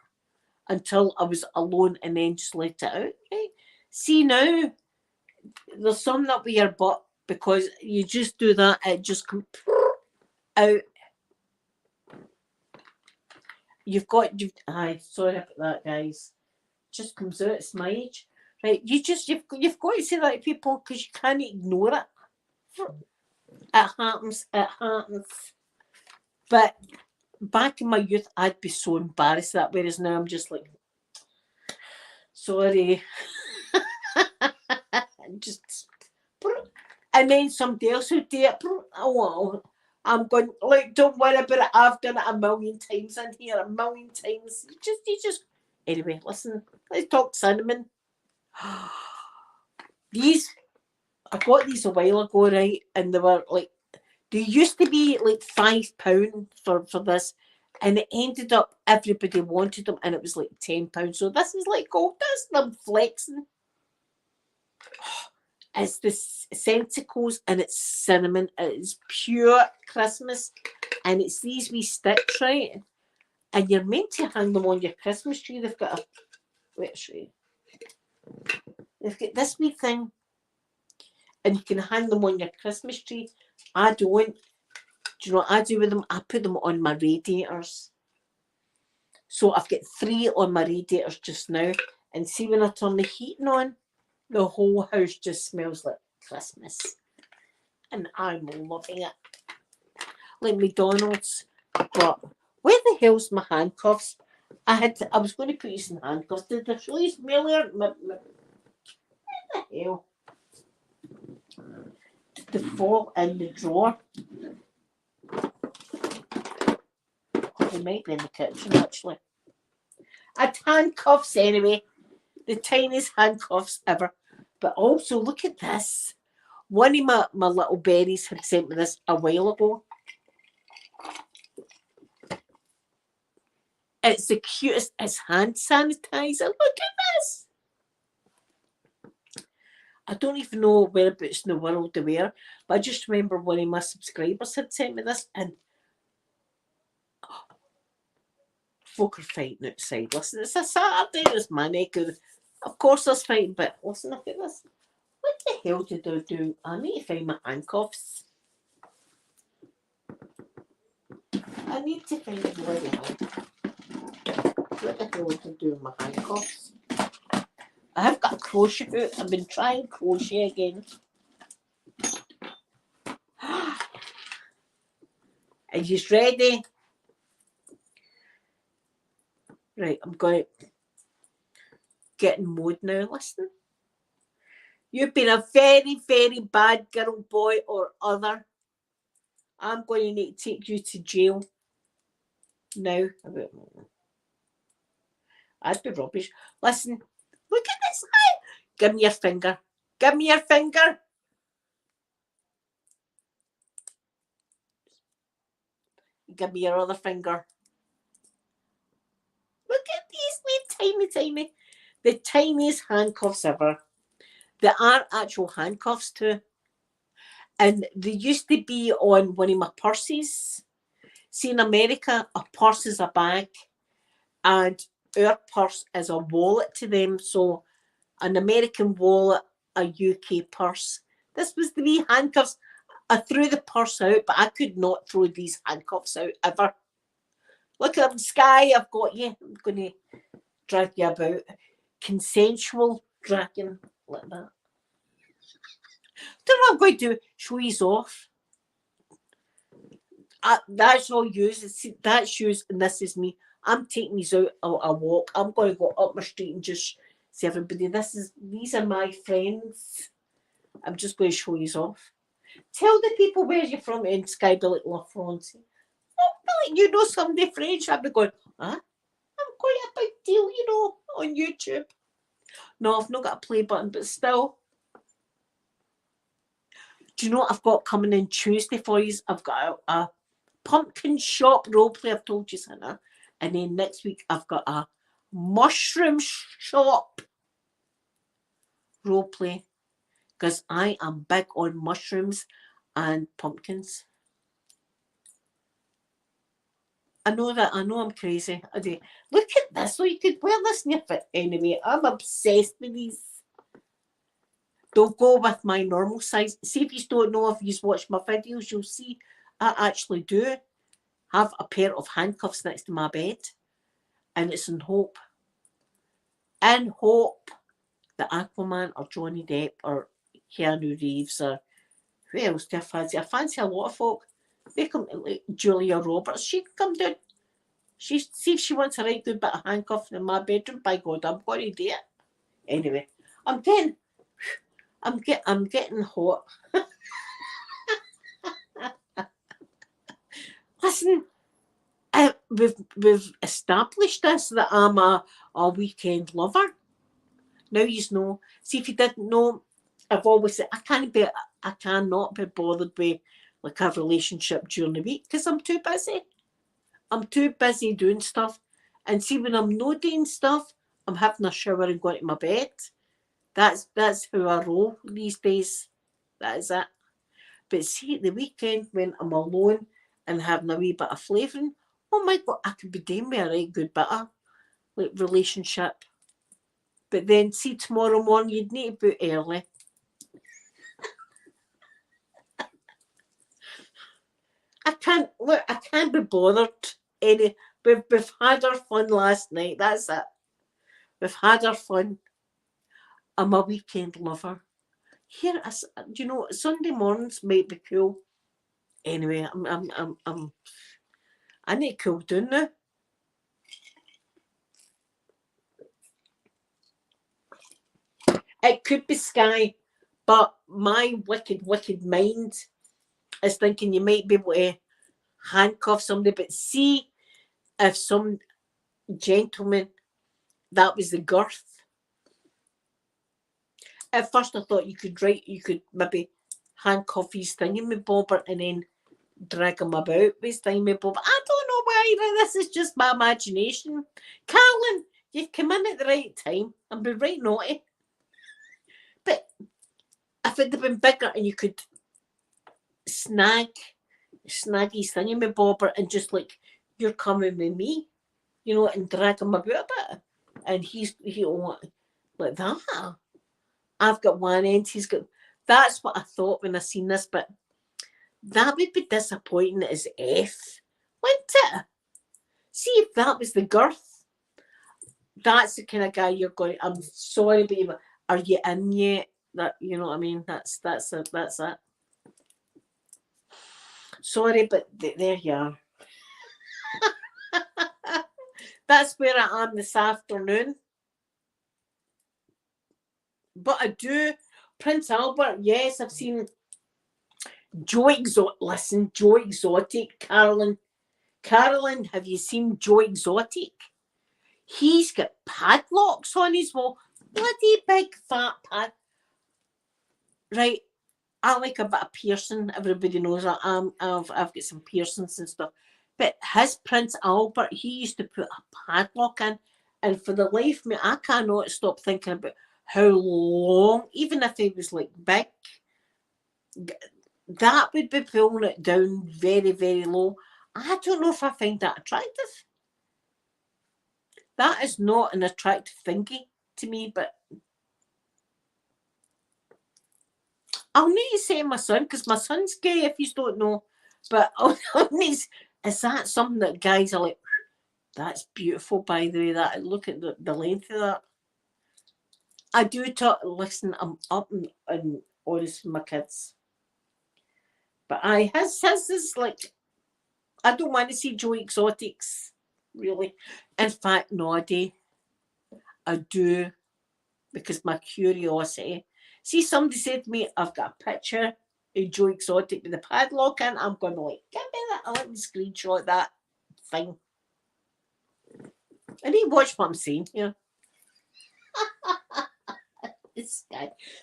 until I was alone, and then just let it out. Right? See now, there's some up with your butt because you just do that, it just comes out. Aye, sorry about that, guys. Just comes out. It's my age, right? You've got to say that to people because you can't ignore it. It happens. It happens. But back in my youth, I'd be so embarrassed that, whereas now I'm just like, sorry. Just, and then somebody else would do it. Oh, well, I'm going, like, don't worry about it. I've done it a million times in here, a million times. You just. Anyway, listen, let's talk cinnamon. I got these a while ago, right? And they were like, they used to be like £5 for this. And it ended up, everybody wanted them, and it was like £10. So this is like, oh, that's them flexing. It's the Senticles, and it's cinnamon. It's pure Christmas, and it's these wee sticks, right? And you're meant to hang them on your Christmas tree. They've got they've got this wee thing, and you can hang them on your Christmas tree. I don't. Do you know what I do with them? I put them on my radiators. So I've got 3 on my radiators just now, and see when I turn the heating on, the whole house just smells like Christmas. And I'm loving it. Like McDonald's. But where the hell's my handcuffs? I was going to put these in handcuffs. Did I show you earlier? Where the hell? Did they fall in the drawer? They might be in the kitchen, actually. I had handcuffs anyway. The tiniest handcuffs ever. But also, look at this. One of my little berries had sent me this a while ago. It's the cutest. It's hand sanitizer. Look at this. I don't even know whereabouts in the world they were, but I just remember one of my subscribers had sent me this, and folk are fighting outside. Listen, it's a Saturday. There's my neck of course there's fighting, but listen, look at this. What the hell did I do? I need to find my handcuffs. I need to find where the hell. What the hell did I do with my handcuffs? I have got a crochet hook. I've been trying crochet again. Are you ready? Right, I'm going to get in mode now. Listen. You've been a very, very bad girl, boy, or other. I'm going to need to take you to jail. Now. I'd be rubbish. Listen. Look at this. Give me your finger. Give me your finger. Give me your other finger. Look at these wee tiny. The tiniest handcuffs ever. They are actual handcuffs too. And they used to be on one of my purses. See, in America, a purse is a bag, and our purse is a wallet to them. So an American wallet, a UK purse. This was the wee handcuffs. I threw the purse out, but I could not throw these handcuffs out ever. Look at them, Sky. I've got you. I'm going to drag you about. Consensual dragging like that. Don't know what I'm going to do. Show you off. That's all yours. That's yours, and this is me. I'm taking these out a walk. I'm going to go up my street and just see everybody. These are my friends. I'm just going to show you off. Tell the people where you're from in Sky Billy La France. Oh, Billy, you know somebody French. I'd be going, huh? I'm quite a big deal, you know, on YouTube. No, I've not got a play button, but still. Tell the people where you're from in Sky Billy La France. Oh, Billy, you know somebody French. I'd be going, huh? I'm quite a big deal, you know, on YouTube. No, I've not got a play button, but still. Do you know what I've got coming in Tuesday for you? I've got a pumpkin shop roleplay, I've told you, Hannah. And then next week I've got a mushroom shop roleplay. Because I am big on mushrooms and pumpkins. I know that. I know I'm crazy. I do. Look at this. So you could wear this in your fit anyway. I'm obsessed with these. They'll go with my normal size. See, if you don't know, if you watch my videos, you'll see I actually do have a pair of handcuffs next to my bed. And it's in hope that Aquaman or Johnny Depp or Keanu Reeves or who else do I fancy? I fancy a lot of folk. They come, like Julia Roberts. She can come down. See if she wants a right good bit of handcuff in my bedroom. By God, I'm going to do it. Anyway, I'm getting hot. Listen, we've established this that I'm a weekend lover. Now you know. See, if you didn't know, I've always said I cannot be bothered with like a relationship during the week because I'm too busy. I'm too busy doing stuff. And see, when I'm not doing stuff, I'm having a shower and going to my bed. That's how I roll these days. That is it. But see, at the weekend when I'm alone and having a wee bit of flavouring, oh my God, I could be doing with a right good bit of like relationship. But then see, tomorrow morning you'd need to boot early. I can't be bothered. We've had our fun last night. That's it. We've had our fun. I'm a weekend lover. Here, you know, Sunday mornings might be cool. Anyway, I need to cool down now. It could be Sky, but my wicked mind is thinking you might be able to handcuff somebody. But see, if some gentleman, that was the girth. At first I thought you could maybe handcuff his thingy-my-bobber and then drag him about with his thingy-my-bobber. I don't know why, this is just my imagination. Carolyn, you've come in at the right time. I'm being right naughty. But if it had been bigger and you could snag his thingy-my-bobber and just like, you're coming with me, you know, and drag him about a bit. And he'll like that. I've got one end, he's got. That's what I thought when I seen this, but that would be disappointing as F, wouldn't it? See if that was the girth. That's the kind of guy you're going. I'm sorry, baby. Are you in yet? That, you know what I mean? That's it. Sorry, but there you are. That's where I am this afternoon. But I do, Prince Albert, yes, I've seen Joe Exotic. Listen, Joe Exotic, Carolyn, have you seen Joe Exotic? He's got padlocks on his wall. Bloody big fat pad. Right, I like a bit of piercing. Everybody knows I've got some piercings and stuff. But his Prince Albert, he used to put a padlock in. And for the life of me, I cannot stop thinking about how long, even if he was like big, that would be pulling it down very, very low. I don't know if I find that attractive. That is not an attractive thingy to me, but I'll need to say my son, because my son's gay, if you don't know. But is that something that guys are like, that's beautiful, by the way, that look at the length of that. I do talk, listen, I'm up and honest with my kids. But his is like, I don't want to see Joe Exotics, really. In fact, no, I do, because my curiosity. See, somebody said to me, I've got a picture of Joe Exotic with the padlock in. I'm going to like, give me that. I let me screenshot that thing. I need to watch what I'm saying here.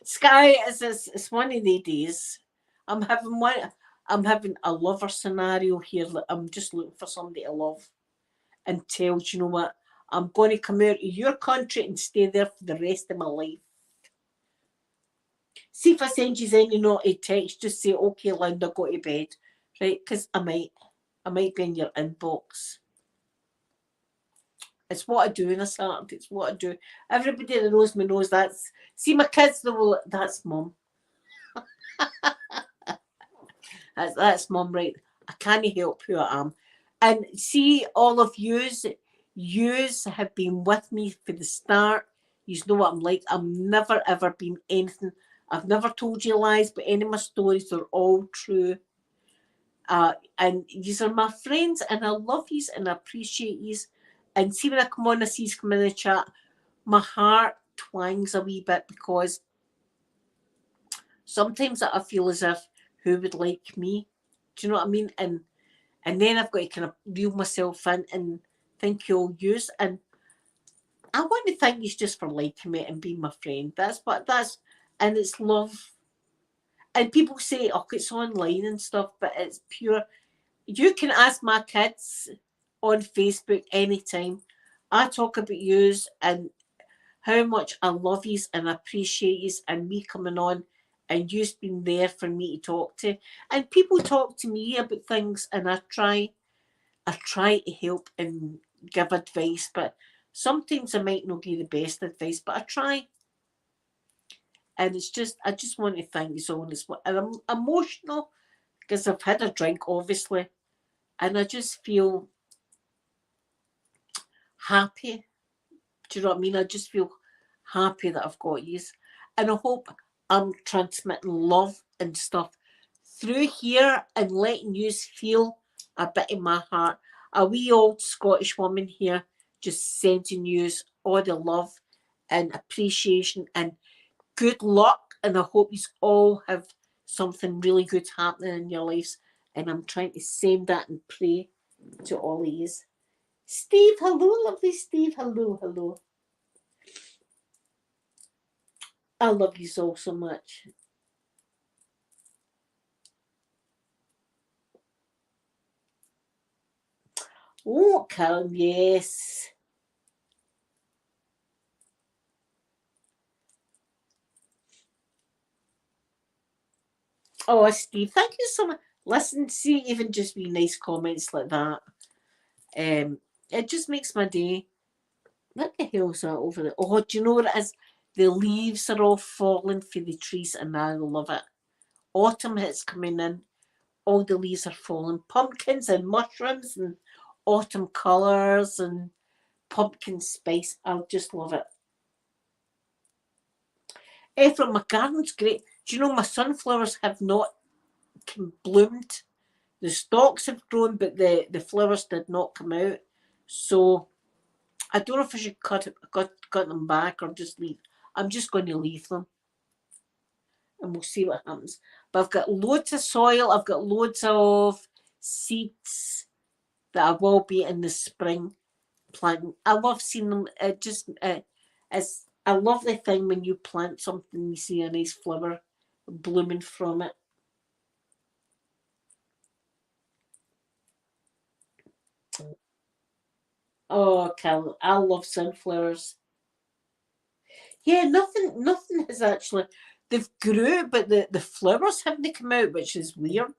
Sky, it's one of the days. I'm having one. I'm having a lover scenario here. I'm just looking for somebody to love and tell, you know what? I'm going to come out of your country and stay there for the rest of my life. See if I send you any naughty text, just say, okay, Linda, go to bed. Right? Because I might be in your inbox. It's what I do in a Saturday. It's what I do. Everybody that knows me knows that's. See, my kids, they will. That's mum. That's mum, right? I can't help who I am. And see, all of yous have been with me for the start. You know what I'm like. I've never ever been anything. I've never told you lies, but any of my stories are all true. And these are my friends, and I love yous and I appreciate yous. And see, when I come on, I see yous come in the chat, my heart twangs a wee bit because sometimes I feel as if who would like me? Do you know what I mean? And then I've got to kind of reel myself in and thank you all yous. And I want to thank you just for liking me and being my friend. And it's love. And people say, oh, it's online and stuff, but it's pure. You can ask my kids on Facebook anytime. I talk about yous and how much I love yous and appreciate yous and me coming on and you's been there for me to talk to. And people talk to me about things and I try to help and give advice, but sometimes I might not give the best advice, but I try. And it's just, I just want to thank you all. And I'm emotional because I've had a drink, obviously, and I just feel happy. Do you know what I mean? I just feel happy that I've got you. And I hope I'm transmitting love and stuff through here and letting you feel a bit in my heart. A wee old Scottish woman here just sending you all the love and appreciation and good luck. And I hope you all have something really good happening in your lives. And I'm trying to send that and pray to all of you. Steve, hello, lovely Steve. Hello, hello. I love you all so much. Oh, Callum, yes. Oh, Steve, thank you so much. Listen, see, even just be nice comments like that. It just makes my day. What the hell's that over there? Oh, do you know what it is? The leaves are all falling for the trees, and I love it. Autumn is coming in. All the leaves are falling. Pumpkins and mushrooms and autumn colours and pumpkin spice. I just love it. From my garden's great. Do you know my sunflowers have not bloomed? The stalks have grown, but the flowers did not come out. So I don't know if I should cut them back or just leave. I'm just going to leave them, and we'll see what happens. But I've got loads of soil. I've got loads of seeds that I will be in the spring planting. I love seeing them. It's a lovely thing when you plant something, you see a nice flower blooming from it. Oh, Cal, I love sunflowers. Yeah, nothing has actually. They've grew, but the flowers haven't come out, which is weird.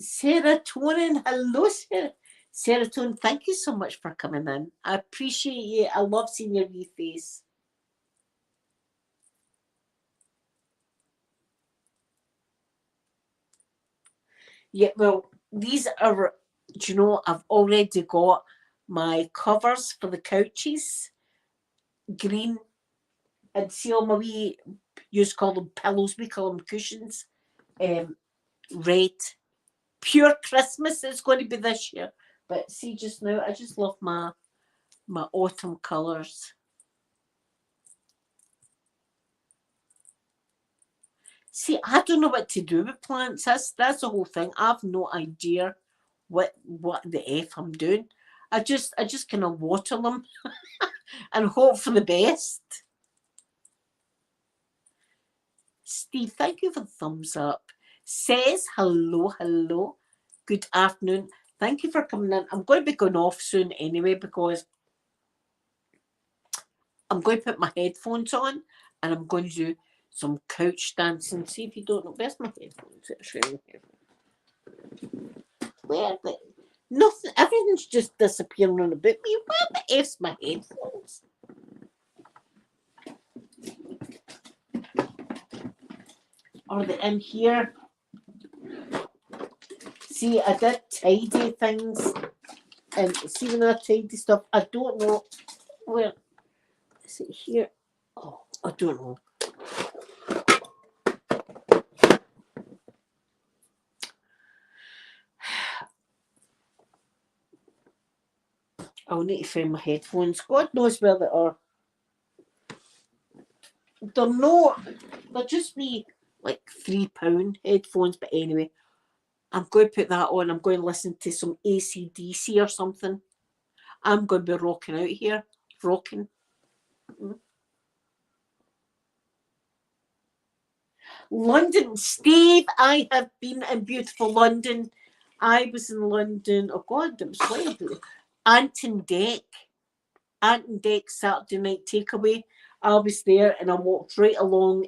Serotonin, hello, Serotonin. Thank you so much for coming in. I appreciate you. I love seeing your wee face. Yeah, well, these are. Do you know? I've already got my covers for the couches, green, and see all my wee. You call them pillows. We call them cushions. Red. Pure Christmas is going to be this year. But see, just now, I just love my autumn colours. See, I don't know what to do with plants. That's the whole thing. I've no idea what the F I'm doing. I just kind of water them. and hope for the best. Steve, thank you for the thumbs up. Says hello, hello. Good afternoon. Thank you for coming in. I'm going to be going off soon anyway because I'm going to put my headphones on and I'm going to do some couch dancing. See if you don't know. Where's my headphones? Where are they? Nothing. Everything's just disappearing on about me. Where the F's my headphones? Are they in here? See, I did tidy things. And see when I tidy stuff, I don't know where. Is it here? Oh, I don't know. I'll need to find my headphones. God knows where they are. They're just me like £3 headphones, but anyway, I'm going to put that on. I'm going to listen to some AC/DC or something. I'm going to be rocking out here. Rocking. London. Steve, I have been in beautiful London. I was in London. Oh God, it was way Anton Deck. Anton Deck Saturday night takeaway. I was there and I walked right along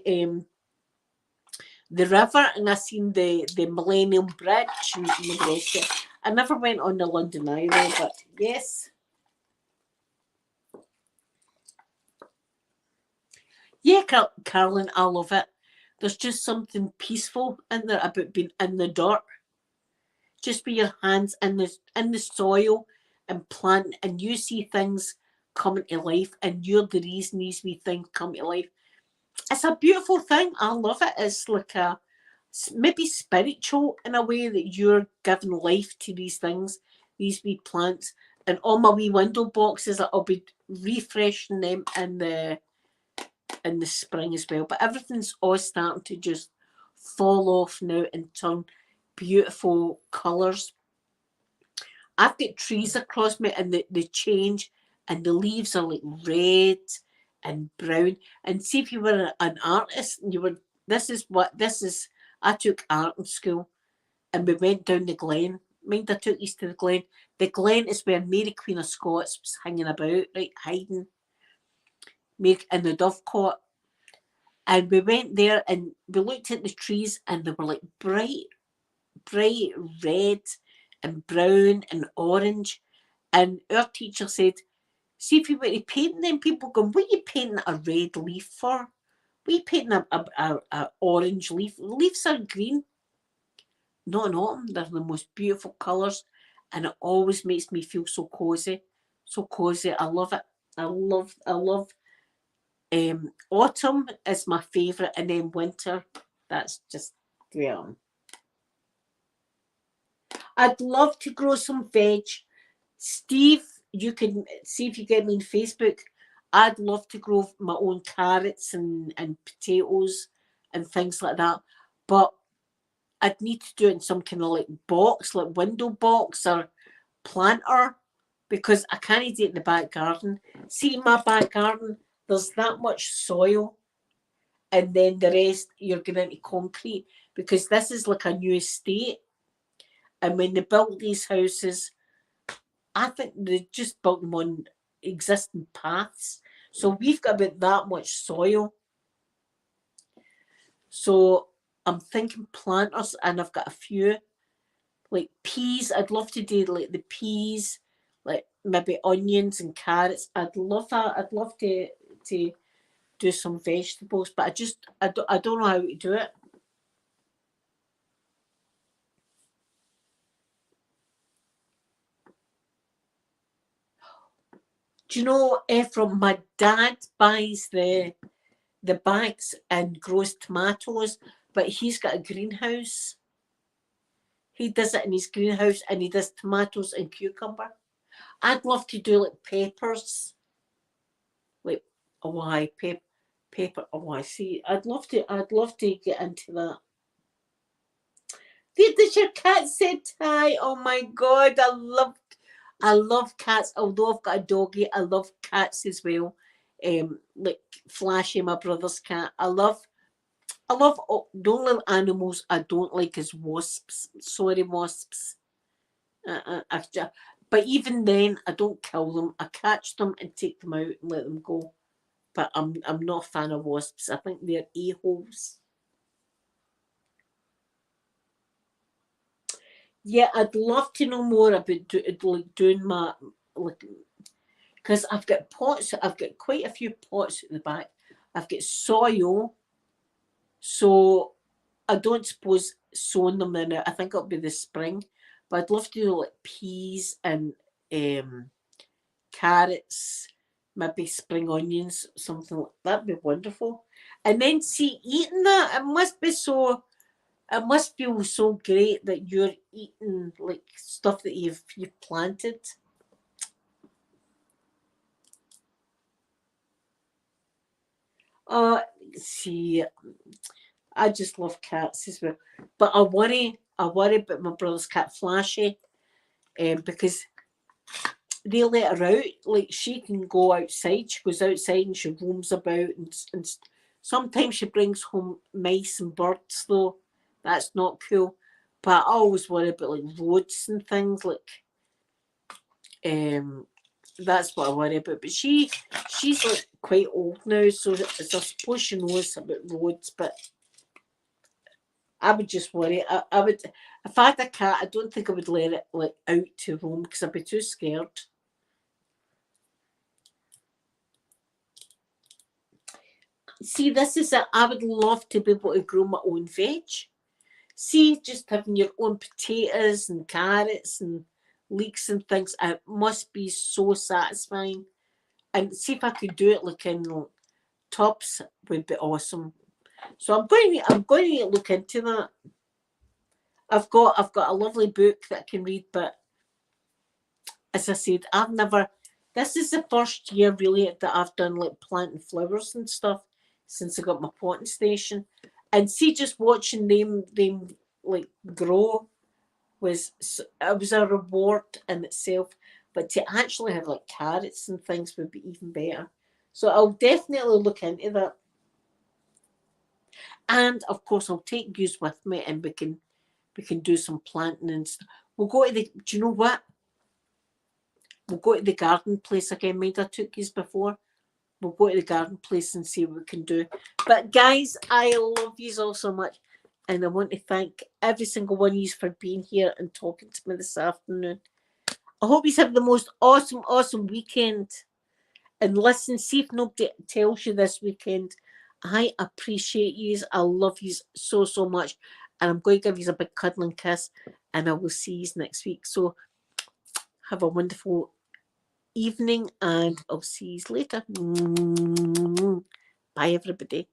the river and I seen the Millennium Bridge and the rest of it. I never went on the London Eye though, but yes. Yeah, Carolyn, I love it. There's just something peaceful in there about being in the dirt. Just with your hands in the soil and plant, and you see things coming to life, and you're the reason these wee things come to life. It's a beautiful thing. I love it. It's like a maybe spiritual in a way that you're giving life to these things, these wee plants. And all my wee window boxes, I'll be refreshing them in the spring as well. But everything's all starting to just fall off now and turn beautiful colours. I've got trees across me and they change and the leaves are like red and brown. And see if you were an artist and you were I took art in school and we went down the Glen. Mind I took you to the Glen. The Glen is where Mary Queen of Scots was hanging about, right, hiding in the dovecot. And we went there and we looked at the trees and they were like bright red and brown and orange. And our teacher said, see if you were to paint them, people going, what are you painting a red leaf for? What are you painting a orange leaf? Leaves are green. Not in autumn, they're the most beautiful colours and it always makes me feel so cosy. So cosy. I love it. I love autumn is my favourite and then winter. That's just the way I am. I'd love to grow some veg. Steve, you can see if you get me on Facebook. I'd love to grow my own carrots and potatoes and things like that. But I'd need to do it in some kind of like box, like window box or planter, because I can't do it in the back garden. See, in my back garden, there's that much soil, and then the rest you're going into concrete because this is like a new estate. And when they built these houses, I think they just built them on existing paths. So we've got about that much soil. So I'm thinking planters, and I've got a few. Like peas, I'd love to do like the peas, like maybe onions and carrots. I'd love that. I'd love to do some vegetables, but I don't know how to do it. Do you know, Ephraim, my dad buys the bags and grows tomatoes, but he's got a greenhouse. He does it in his greenhouse and he does tomatoes and cucumber. I'd love to do like peppers. Like, oh, why pepper? Oh, I see. I'd love to get into that. Does your cat say hi? Oh my God, I love cats. Although I've got a doggy, I love cats as well. Like Flashy, my brother's cat. The only animals I don't like is wasps. Sorry, wasps. But even then, I don't kill them. I catch them and take them out and let them go. But I'm not a fan of wasps. I think they're a-holes. Yeah, I'd love to know more about doing my like, because I've got pots. I've got quite a few pots at the back. I've got soil, so I don't suppose sowing them in it. I think it'll be the spring, but I'd love to do like peas and um, carrots, maybe spring onions, something like that'd be wonderful. And then see eating that, it must feel so great that you're eating like stuff that you've planted. Uh see, I just love cats as well. But I worry about my brother's cat Flashy, because they let her out. Like she can go outside. She goes outside and she roams about, and sometimes she brings home mice and birds. Though that's not cool. But I always worry about like roads and things. Like um, that's what I worry about. But she's like quite old now, so I suppose she knows about roads. But I would just worry. I would if I had a cat. I don't think I would let it like out to roam because I'd be too scared. See, this is it. I would love to be able to grow my own veg. See, just having your own potatoes and carrots and leeks and things, it must be so satisfying. And see if I could do it like in tops would be awesome. So I'm going to look into that. I've got a lovely book that I can read, but as I said, I've never. This is the first year really that I've done like planting flowers and stuff since I got my potting station, and see just watching them like grow it was a reward in itself. But to actually have like carrots and things would be even better. So I'll definitely look into that, and of course I'll take yous with me, and we can do some planting and stuff. We'll go to the. Do you know what? We'll go to the garden place again. Mind I took yous before. We'll go to the garden place and see what we can do. But guys, I love yous all so much. And I want to thank every single one of you for being here and talking to me this afternoon. I hope you have the most awesome, awesome weekend. And listen, see if nobody tells you this weekend. I appreciate you. I love you so, so much. And I'm going to give you a big cuddling kiss. And I will see you next week. So have a wonderful evening, and I'll see you later. Bye, everybody.